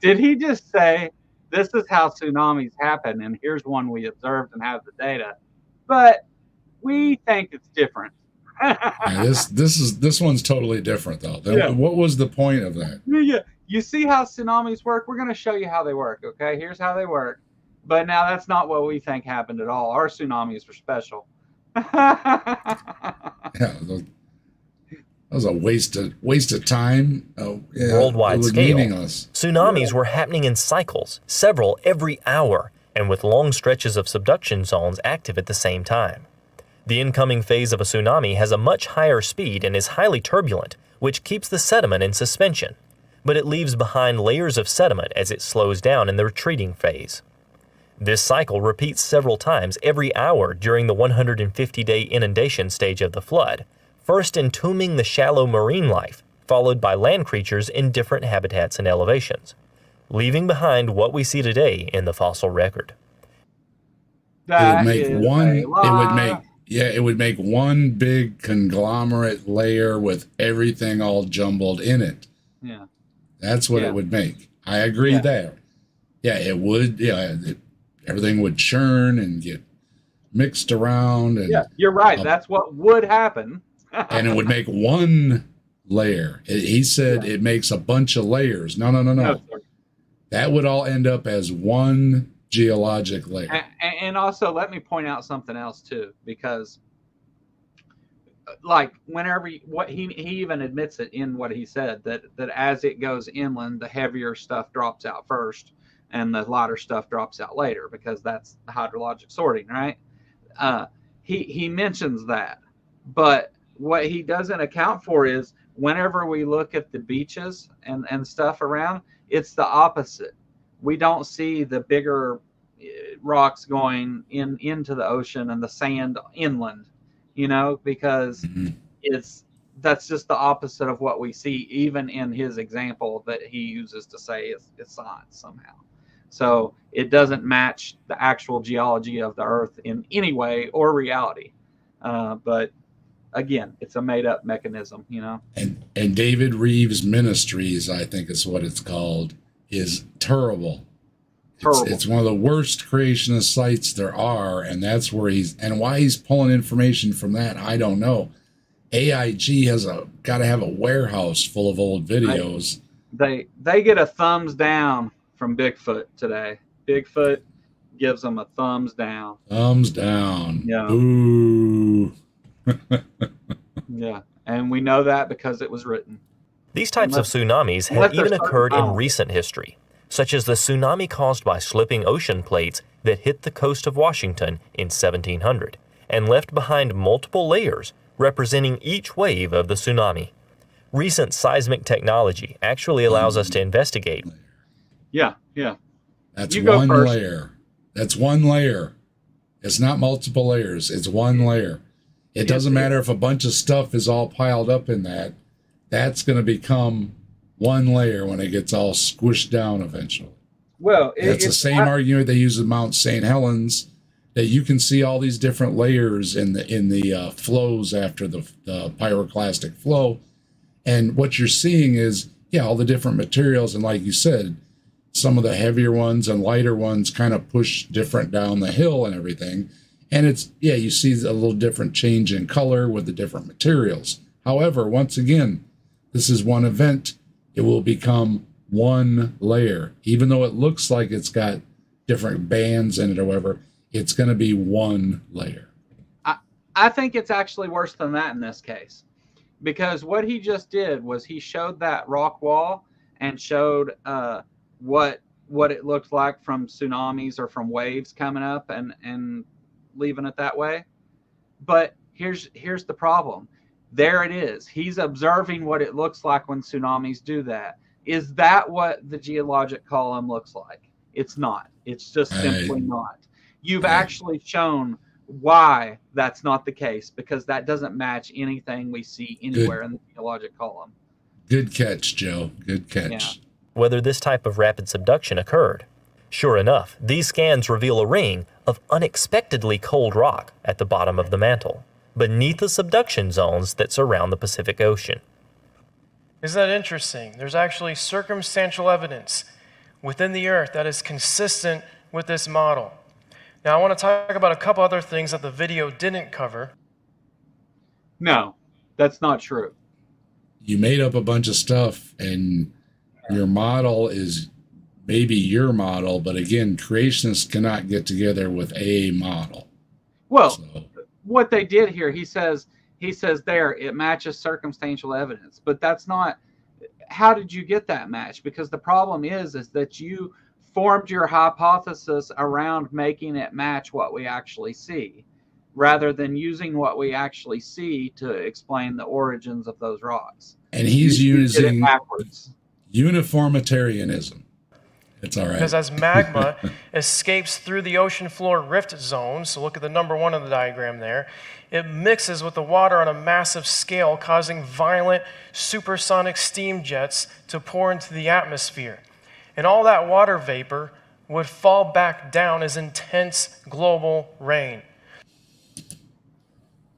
Did he just say, this is how tsunamis happen, and here's one we observed and have the data, but we think it's different? Yeah, this one's totally different, though. Yeah. What was the point of that? Yeah. You see how tsunamis work? We're going to show you how they work, okay? Here's how they work. But now that's not what we think happened at all. Our tsunamis were special. Yeah, that was a waste of time. Worldwide scale, meaningless. Tsunamis were happening in cycles, several every hour, and with long stretches of subduction zones active at the same time. The incoming phase of a tsunami has a much higher speed and is highly turbulent, which keeps the sediment in suspension, but it leaves behind layers of sediment as it slows down in the retreating phase. This cycle repeats several times every hour during the 150-day inundation stage of the flood, first entombing the shallow marine life, followed by land creatures in different habitats and elevations, leaving behind what we see today in the fossil record. That it would make one big conglomerate layer with everything all jumbled in it. Yeah. That's what it would make. I agree there. Yeah, it would. Yeah, everything would churn and get mixed around. And, yeah, you're right. That's what would happen. And it would make one layer. He said it makes a bunch of layers. No. That would all end up as one geologic layer. And also, let me point out something else too, because like whenever he even admits it in what he said, that as it goes inland, the heavier stuff drops out first and the lighter stuff drops out later, because that's the hydrologic sorting, right? He mentions that, but what he doesn't account for is whenever we look at the beaches and stuff around, it's the opposite. We don't see the bigger rocks going into the ocean and the sand inland, because that's just the opposite of what we see, even in his example that he uses to say it's science somehow. So it doesn't match the actual geology of the earth in any way or reality. But again, it's a made-up mechanism, And David Reeves Ministries, I think is what it's called, is terrible. It's one of the worst creationist sites there are, and that's where why he's pulling information from that, I don't know. AIG has got to have a warehouse full of old videos. They get a thumbs down from Bigfoot today. Bigfoot gives them a thumbs down. Thumbs down. Yeah. Ooh. Yeah, and we know that because it was written. These types of tsunamis have even occurred in recent history, such as the tsunami caused by slipping ocean plates that hit the coast of Washington in 1700 and left behind multiple layers representing each wave of the tsunami. Recent seismic technology actually allows us to investigate. Yeah. That's one layer. That's one layer. It's not multiple layers. It's one layer. It doesn't matter if a bunch of stuff is all piled up in that. That's going to become one layer when it gets all squished down eventually. Well, it's the same argument they use at Mount St. Helens, that you can see all these different layers in the flows after the pyroclastic flow. And what you're seeing is, all the different materials. And like you said, some of the heavier ones and lighter ones kind of push different down the hill and everything. And it's, you see a little different change in color with the different materials. However, once again, this is one event. It will become one layer. Even though it looks like it's got different bands in it or whatever. It's going to be one layer. I think it's actually worse than that in this case, because what he just did was he showed that rock wall and showed what it looked like from tsunamis or from waves coming up and leaving it that way. But here's the problem. There it is. He's observing what it looks like when tsunamis do that. Is that what the geologic column looks like? It's not. It's just simply not. You've actually shown why that's not the case, because that doesn't match anything we see anywhere in the geologic column. Good catch, Joe. Good catch. Yeah. Whether this type of rapid subduction occurred. Sure enough, these scans reveal a ring of unexpectedly cold rock at the bottom of the mantle, beneath the subduction zones that surround the Pacific Ocean. Isn't that interesting? There's actually circumstantial evidence within the Earth that is consistent with this model. Now, I want to talk about a couple other things that the video didn't cover. No, that's not true. You made up a bunch of stuff, and your model is maybe your model, but again, creationists cannot get together with a model. Well, what they did here, he says there, it matches circumstantial evidence, but that's not. How did you get that match? Because the problem is that you formed your hypothesis around making it match what we actually see, rather than using what we actually see to explain the origins of those rocks. And he's using uniformitarianism. It's all right. Because as magma escapes through the ocean floor rift zone, so look at the number 1 on the diagram there, it mixes with the water on a massive scale, causing violent supersonic steam jets to pour into the atmosphere. And all that water vapor would fall back down as intense global rain.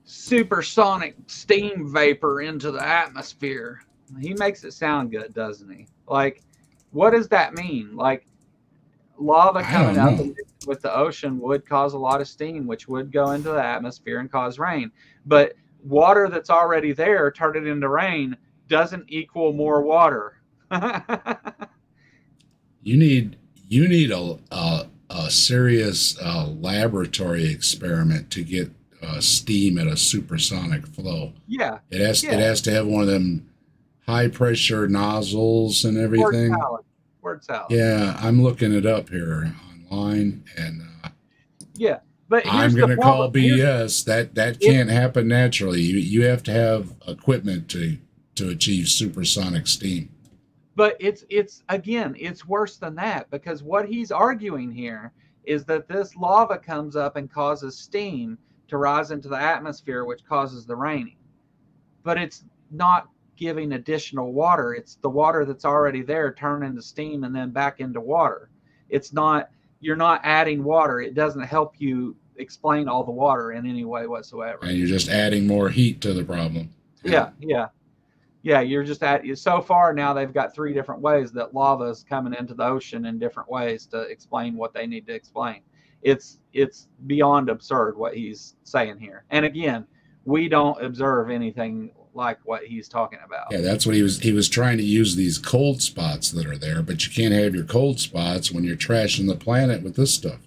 Supersonic steam vapor into the atmosphere. He makes it sound good, doesn't he? Like, what does that mean? Like, lava coming up with the ocean would cause a lot of steam, which would go into the atmosphere and cause rain. But water that's already there, turn it into rain, doesn't equal more water. You need a serious laboratory experiment to get steam at a supersonic flow. Yeah. It has to have one of them high pressure nozzles and everything. Word salad. Yeah, I'm looking it up here online, and yeah, but I'm going to call BS. That can't happen naturally. You have to have equipment to achieve supersonic steam. But it's again, it's worse than that, because what he's arguing here is that this lava comes up and causes steam to rise into the atmosphere, which causes the raining. But it's not giving additional water. It's the water that's already there turned into steam and then back into water. It's not, you're not adding water. It doesn't help you explain all the water in any way whatsoever. And you're just adding more heat to the problem. Yeah, you're just so far now they've got 3 different ways that lava is coming into the ocean in different ways to explain what they need to explain. It's beyond absurd what he's saying here. And again, we don't observe anything like what he's talking about. Yeah, that's what he was trying to use these cold spots that are there, but you can't have your cold spots when you're trashing the planet with this stuff.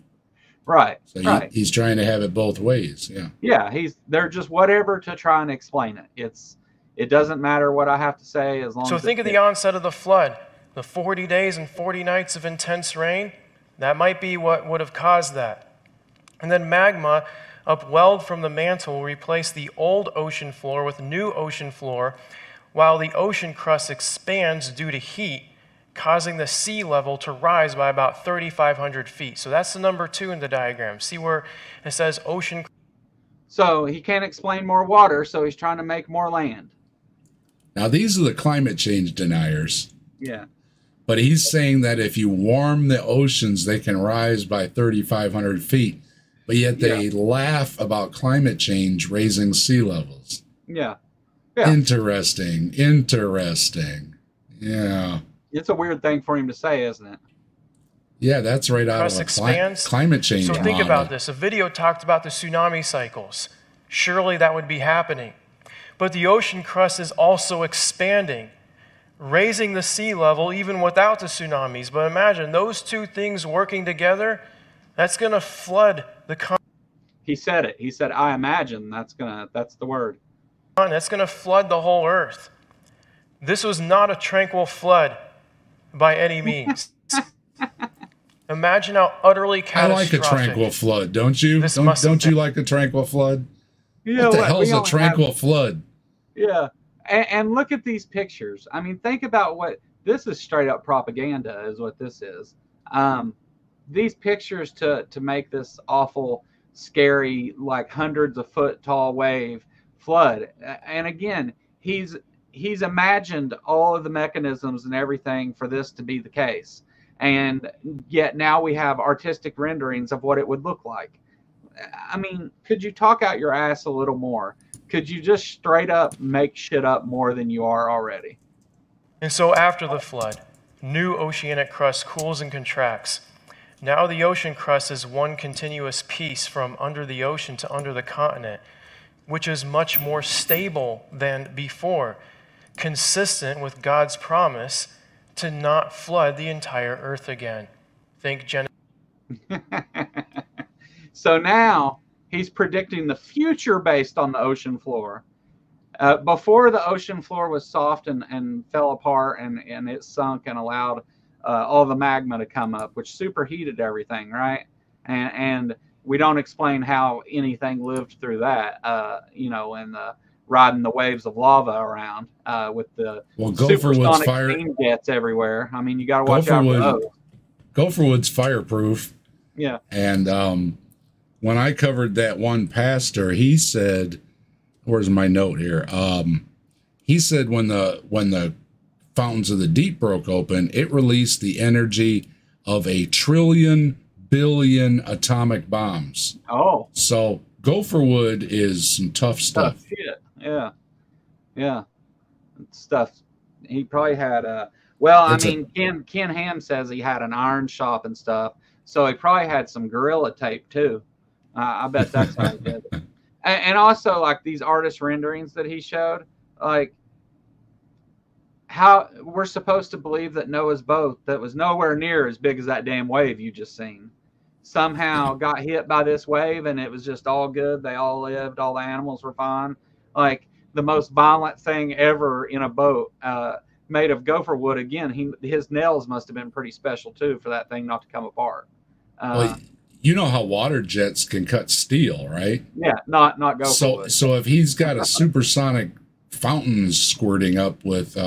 Right. So he's trying to have it both ways. Yeah. Yeah, they're just whatever to try and explain it. It doesn't matter what I have to say as long as. So think of the onset of the flood, the 40 days and 40 nights of intense rain. That might be what would have caused that. And then magma upwelled from the mantle will replace the old ocean floor with new ocean floor, while the ocean crust expands due to heat, causing the sea level to rise by about 3,500 feet. So that's the number 2 in the diagram. See where it says ocean. So he can't explain more water, so he's trying to make more land. Now, these are the climate change deniers. Yeah. But he's saying that if you warm the oceans, they can rise by 3,500 feet. But yet they laugh about climate change raising sea levels. Yeah. Interesting. Yeah. It's a weird thing for him to say, isn't it? Yeah, that's right out of a climate change So think about this. A video talked about the tsunami cycles. Surely that would be happening. But the ocean crust is also expanding, raising the sea level even without the tsunamis. But imagine those two things working together, that's going to flood the continent. He said it. He said, I imagine that's the word. That's going to flood the whole earth. This was not a tranquil flood by any means. Imagine how utterly catastrophic. I like a tranquil flood, don't you? Don't you like a tranquil flood? You what the hell's a tranquil flood? Yeah. And look at these pictures. I mean, think about this is straight up propaganda is what this is. These pictures to make this awful, scary, like hundreds of foot tall wave flood. And again, he's imagined all of the mechanisms and everything for this to be the case. And yet now we have artistic renderings of what it would look like. I mean, could you talk out your ass a little more? Could you just straight up make shit up more than you are already? And so after the flood, new oceanic crust cools and contracts. Now the ocean crust is one continuous piece from under the ocean to under the continent, which is much more stable than before, consistent with God's promise to not flood the entire earth again. Think Genesis. So now he's predicting the future based on the ocean floor. Before the ocean floor was soft and fell apart and it sunk and allowed all the magma to come up, which superheated everything, right? And we don't explain how anything lived through that, and riding the waves of lava around with the supersonic steam jets everywhere. I mean, you got to watch out for those. Gopherwood's fireproof. Yeah. And when I covered that one pastor, he said, where's my note here? He said when the fountains of the deep broke open, it released the energy of 1 trillion billion atomic bombs. Oh. So Gopherwood is some tough stuff. Tough shit. Yeah. Yeah. Stuff. He probably had Ken Ham says he had an iron shop and stuff. So he probably had some Gorilla Tape too. I bet that's how he did it. And also, like, these artist renderings that he showed, like, how we're supposed to believe that Noah's boat that was nowhere near as big as that damn wave you just seen somehow got hit by this wave and it was just all good. They all lived. All the animals were fine. Like, the most violent thing ever in a boat made of gopher wood. Again, his nails must have been pretty special, too, for that thing not to come apart. Well, you know how water jets can cut steel, right? Yeah, not gopher wood. So if he's got a supersonic fountain squirting up with,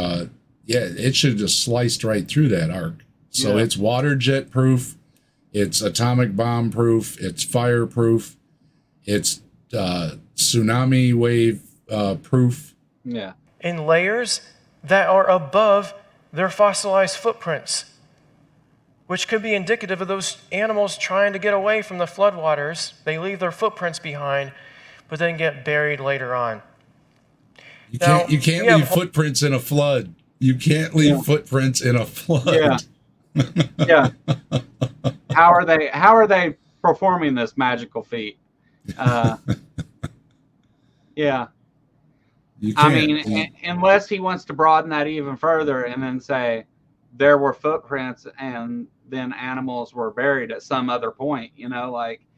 it should have just sliced right through that arc. So it's water jet proof, it's atomic bomb proof, it's fireproof, it's tsunami wave proof. Yeah. In layers that are above their fossilized footprints, which could be indicative of those animals trying to get away from the floodwaters. They leave their footprints behind, but then get buried later on. You can't leave footprints in a flood. You can't leave footprints in a flood. Yeah. How are they performing this magical feat? Yeah. I mean, unless he wants to broaden that even further and then say there were footprints and then animals were buried at some other point,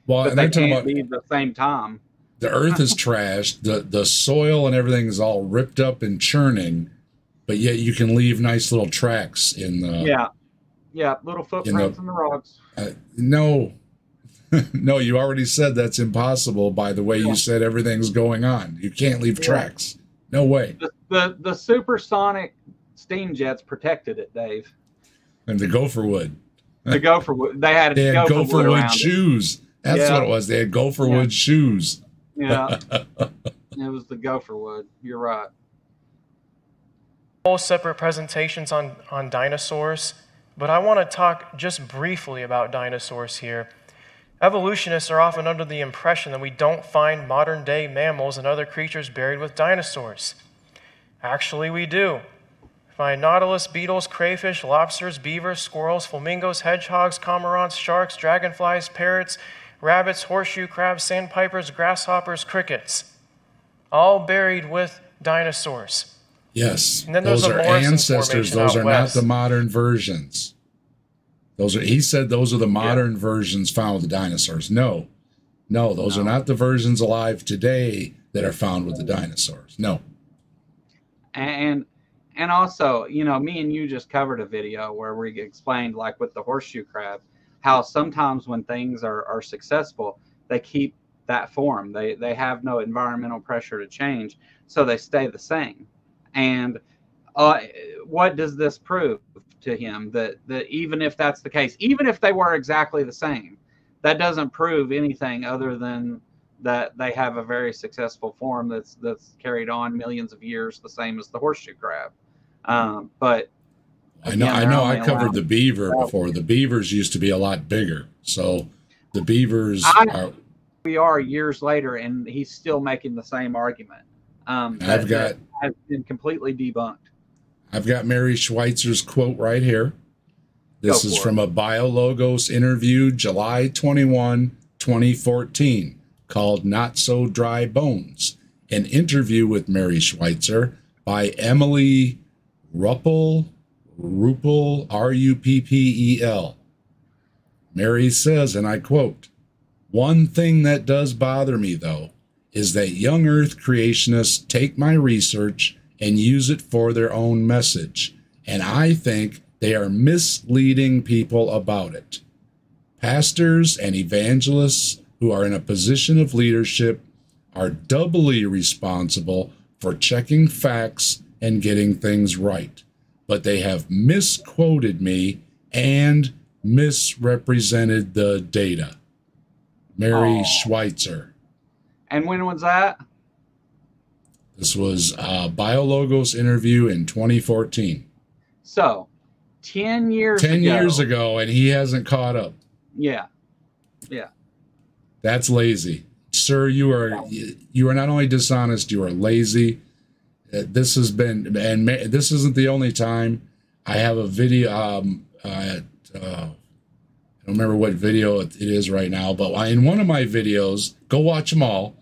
but they can't be at the same time. The earth is trashed, the soil and everything is all ripped up and churning, but yet you can leave nice little tracks in the little footprints in the rocks. No, you already said that's impossible by the way you said everything's going on. You can't leave tracks. No way. The supersonic steam jets protected it, Dave. And the gopherwood. The gopherwood. They had gopherwood shoes. That's what it was. They had gopherwood shoes. Yeah. It was the gopherwood. You're right. Whole separate presentations on dinosaurs, but I want to talk just briefly about dinosaurs here. Evolutionists are often under the impression that we don't find modern-day mammals and other creatures buried with dinosaurs. Actually, we do. Find nautilus, beetles, crayfish, lobsters, beavers, squirrels, flamingos, hedgehogs, cormorants, sharks, dragonflies, parrots, rabbits, horseshoe crabs, sandpipers, grasshoppers, crickets, all buried with dinosaurs. Yes, And then those there's are the Morrison ancestors. Formation Those out are west. not the modern versions. He said those are the modern versions found with the dinosaurs. No, those are not the versions alive today that are found with the dinosaurs. No. And also, you know, me and you just covered a video where we explained, like with the horseshoe crab, how sometimes when things are successful, they keep that form. They have no environmental pressure to change, so they stay the same. And what does this prove to him? That even if that's the case, even if they were exactly the same, that doesn't prove anything other than that they have a very successful form that's carried on millions of years, the same as the horseshoe crab. But again, I know. I covered the beaver before. The beavers used to be a lot bigger, so the beavers are. We are years later, and he's still making the same argument. That has been completely debunked. I've got Mary Schweitzer's quote right here. This is from a BioLogos interview, July 21, 2014, called Not So Dry Bones. An interview with Mary Schweitzer by Emily Ruppel, R-U-P-P-E-L. Mary says, and I quote, "One thing that does bother me, though, is that young Earth creationists take my research and use it for their own message, and I think they are misleading people about it. Pastors and evangelists who are in a position of leadership are doubly responsible for checking facts and getting things right, but they have misquoted me and misrepresented the data." Mary Schweitzer. And when was that? This was a BioLogos interview in 2014. So, 10 years 10 years ago, and he hasn't caught up. Yeah. That's lazy. Sir, you are not only dishonest, you are lazy. This has been, and this isn't the only time. I have a video, I don't remember what video it is right now, but in one of my videos, go watch them all.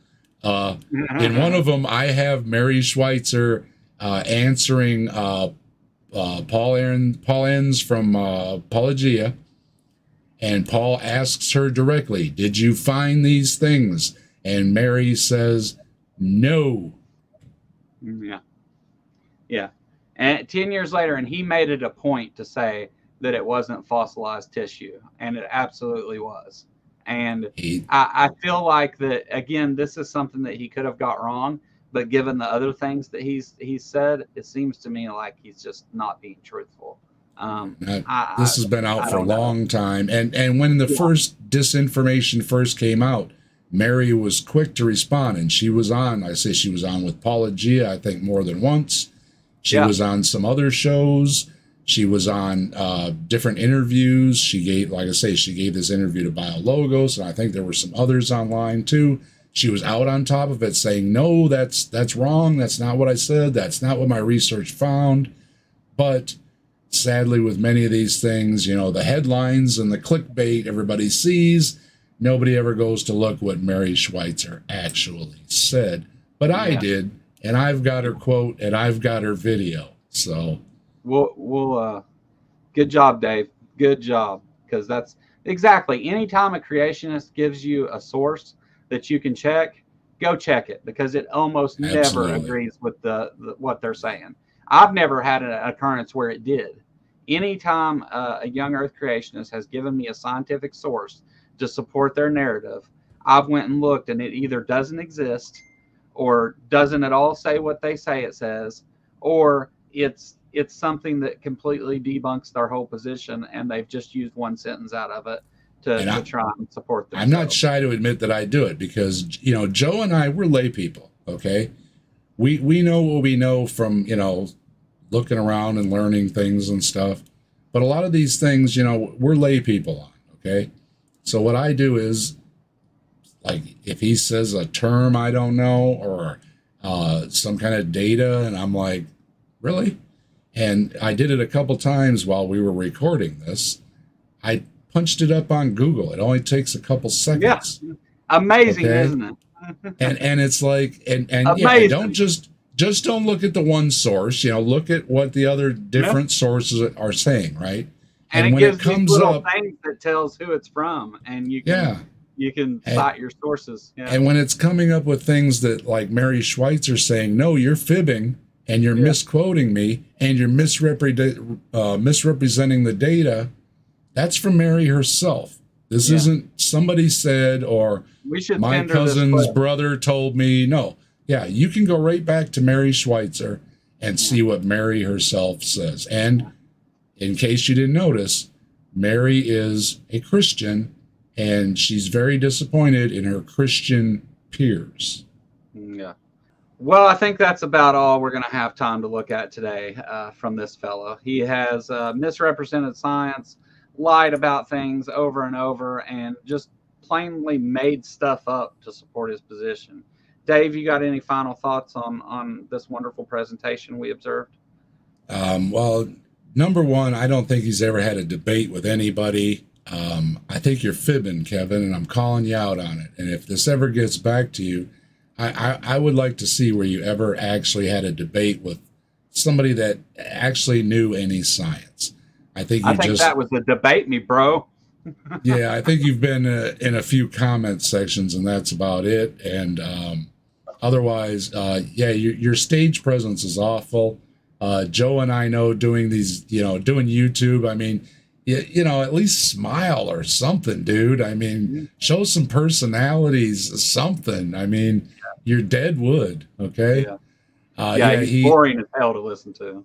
In one of them, I have Mary Schweitzer answering Paul Enns from Apologia, and Paul asks her directly, "Did you find these things?" And Mary says, "No." Yeah. And 10 years later, and he made it a point to say that it wasn't fossilized tissue, and it absolutely was. And I feel like that, again, this is something that he could have got wrong, but given the other things that he's said, it seems to me like he's just not being truthful. This has been out for a long time. And when the first disinformation first came out, Mary was quick to respond, and she was on, she was on with Paula Gia, I think more than once. She was on some other shows. She was on different interviews. She gave, like I say, she gave this interview to BioLogos, and I think there were some others online too. She was out on top of it saying, "No, that's wrong. That's not what I said. That's not what my research found." But sadly, with many of these things, you know, the headlines and the clickbait everybody sees, nobody ever goes to look what Mary Schweitzer actually said. But I did, and I've got her quote, and I've got her video. So we'll good job, Dave. Good job, because that's exactly, anytime a creationist gives you a source that you can check, go check it, because it almost never agrees with the what they're saying. I've never had an occurrence where it did. Anytime a young Earth creationist has given me a scientific source to support their narrative, I've went and looked, and it either doesn't exist, or doesn't at all say what they say it says, or it's something that completely debunks their whole position, and they've just used one sentence out of it to try and support themselves. I'm not shy to admit that I do it, because, you know, Joe and I, we're lay people, okay? We know what we know from, you know, looking around and learning things and stuff. But a lot of these things, you know, we're lay people on, okay? So what I do is, like, if he says a term I don't know, or some kind of data, and I'm like, really? And I did it a couple times while we were recording this. I punched it up on Google. It only takes a couple seconds. Yeah, amazing, isn't it? and it's like, and yeah, just don't look at the one source. You know, look at what the other different sources are saying, right? And it when gives it comes these little up, things that tells who it's from, and you can cite your sources. Yeah. And when it's coming up with things that, like Mary Schweitzer saying, no, you're fibbing and you're misquoting me and you're misrepresenting the data, that's from Mary herself. This isn't somebody said, or my cousin's brother told me. No. Yeah, you can go right back to Mary Schweitzer and see what Mary herself says. And in case you didn't notice, Mary is a Christian, and she's very disappointed in her Christian peers. Yeah. Well, I think that's about all we're going to have time to look at today from this fellow. He has misrepresented science, lied about things over and over, and just plainly made stuff up to support his position. Dave, you got any final thoughts on this wonderful presentation we observed? Well, number one, I don't think he's ever had a debate with anybody. I think you're fibbing, Kevin, and I'm calling you out on it. And if this ever gets back to you, I would like to see where you ever actually had a debate with somebody that actually knew any science. I think that was the debate me, bro. Yeah, I think you've been in a few comment sections, and that's about it. And otherwise, your stage presence is awful. Joe and I know doing these, doing YouTube. I mean, at least smile or something, dude. I mean, show some personalities, something. I mean, you're dead wood, okay? He's boring as hell to listen to.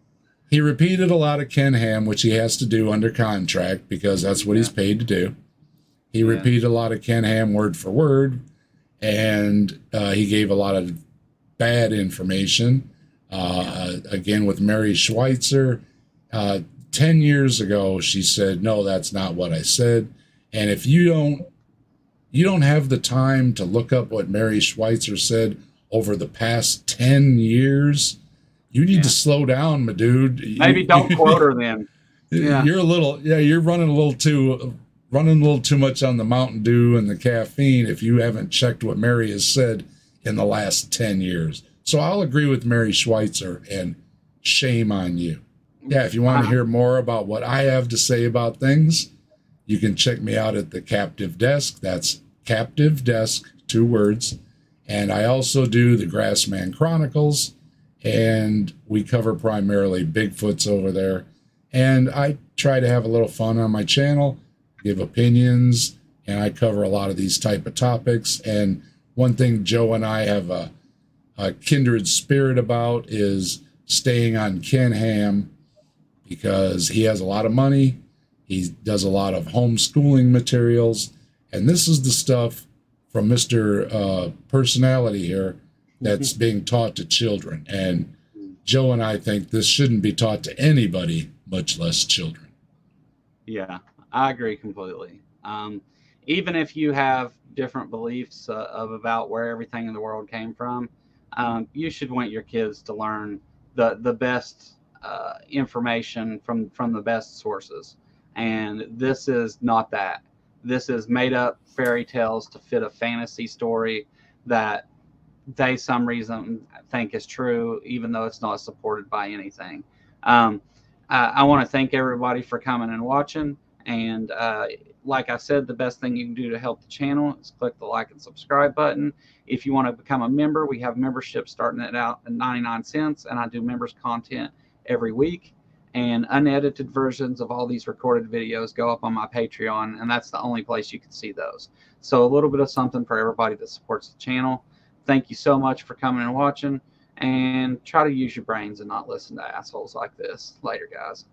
He repeated a lot of Ken Ham, which he has to do under contract because that's what he's paid to do. He repeated a lot of Ken Ham word for word, and he gave a lot of bad information. Again, with Mary Schweitzer, 10 years ago, she said, no, that's not what I said. And if you don't have the time to look up what Mary Schweitzer said over the past 10 years, you need to slow down, my dude. Maybe don't quote her then. You're running a little too much on the Mountain Dew and the caffeine if you haven't checked what Mary has said in the last 10 years. So I'll agree with Mary Schweitzer, and shame on you. Yeah, if you want to hear more about what I have to say about things, you can check me out at the Captive Desk. That's Captive Desk, 2 words. And I also do the Grassman Chronicles, and we cover primarily Bigfoots over there. And I try to have a little fun on my channel, give opinions, and I cover a lot of these type of topics. And one thing Joe and I have a kindred spirit about is staying on Ken Ham, because he has a lot of money. He does a lot of homeschooling materials. And this is the stuff from Mr. Personality here that's being taught to children. And Joe and I think this shouldn't be taught to anybody, much less children. Yeah, I agree completely. Even if you have different beliefs about where everything in the world came from, you should want your kids to learn the best information from the best sources. And this is not that. This is made up fairy tales to fit a fantasy story that they some reason think is true, even though it's not supported by anything. I want to thank everybody for coming and watching. And like I said, the best thing you can do to help the channel is click the like and subscribe button. If you want to become a member, we have membership starting it out at 99 cents, and I do members content every week. And unedited versions of all these recorded videos go up on my Patreon, and that's the only place you can see those. So a little bit of something for everybody that supports the channel. Thank you so much for coming and watching, and try to use your brains and not listen to assholes like this. Later, guys.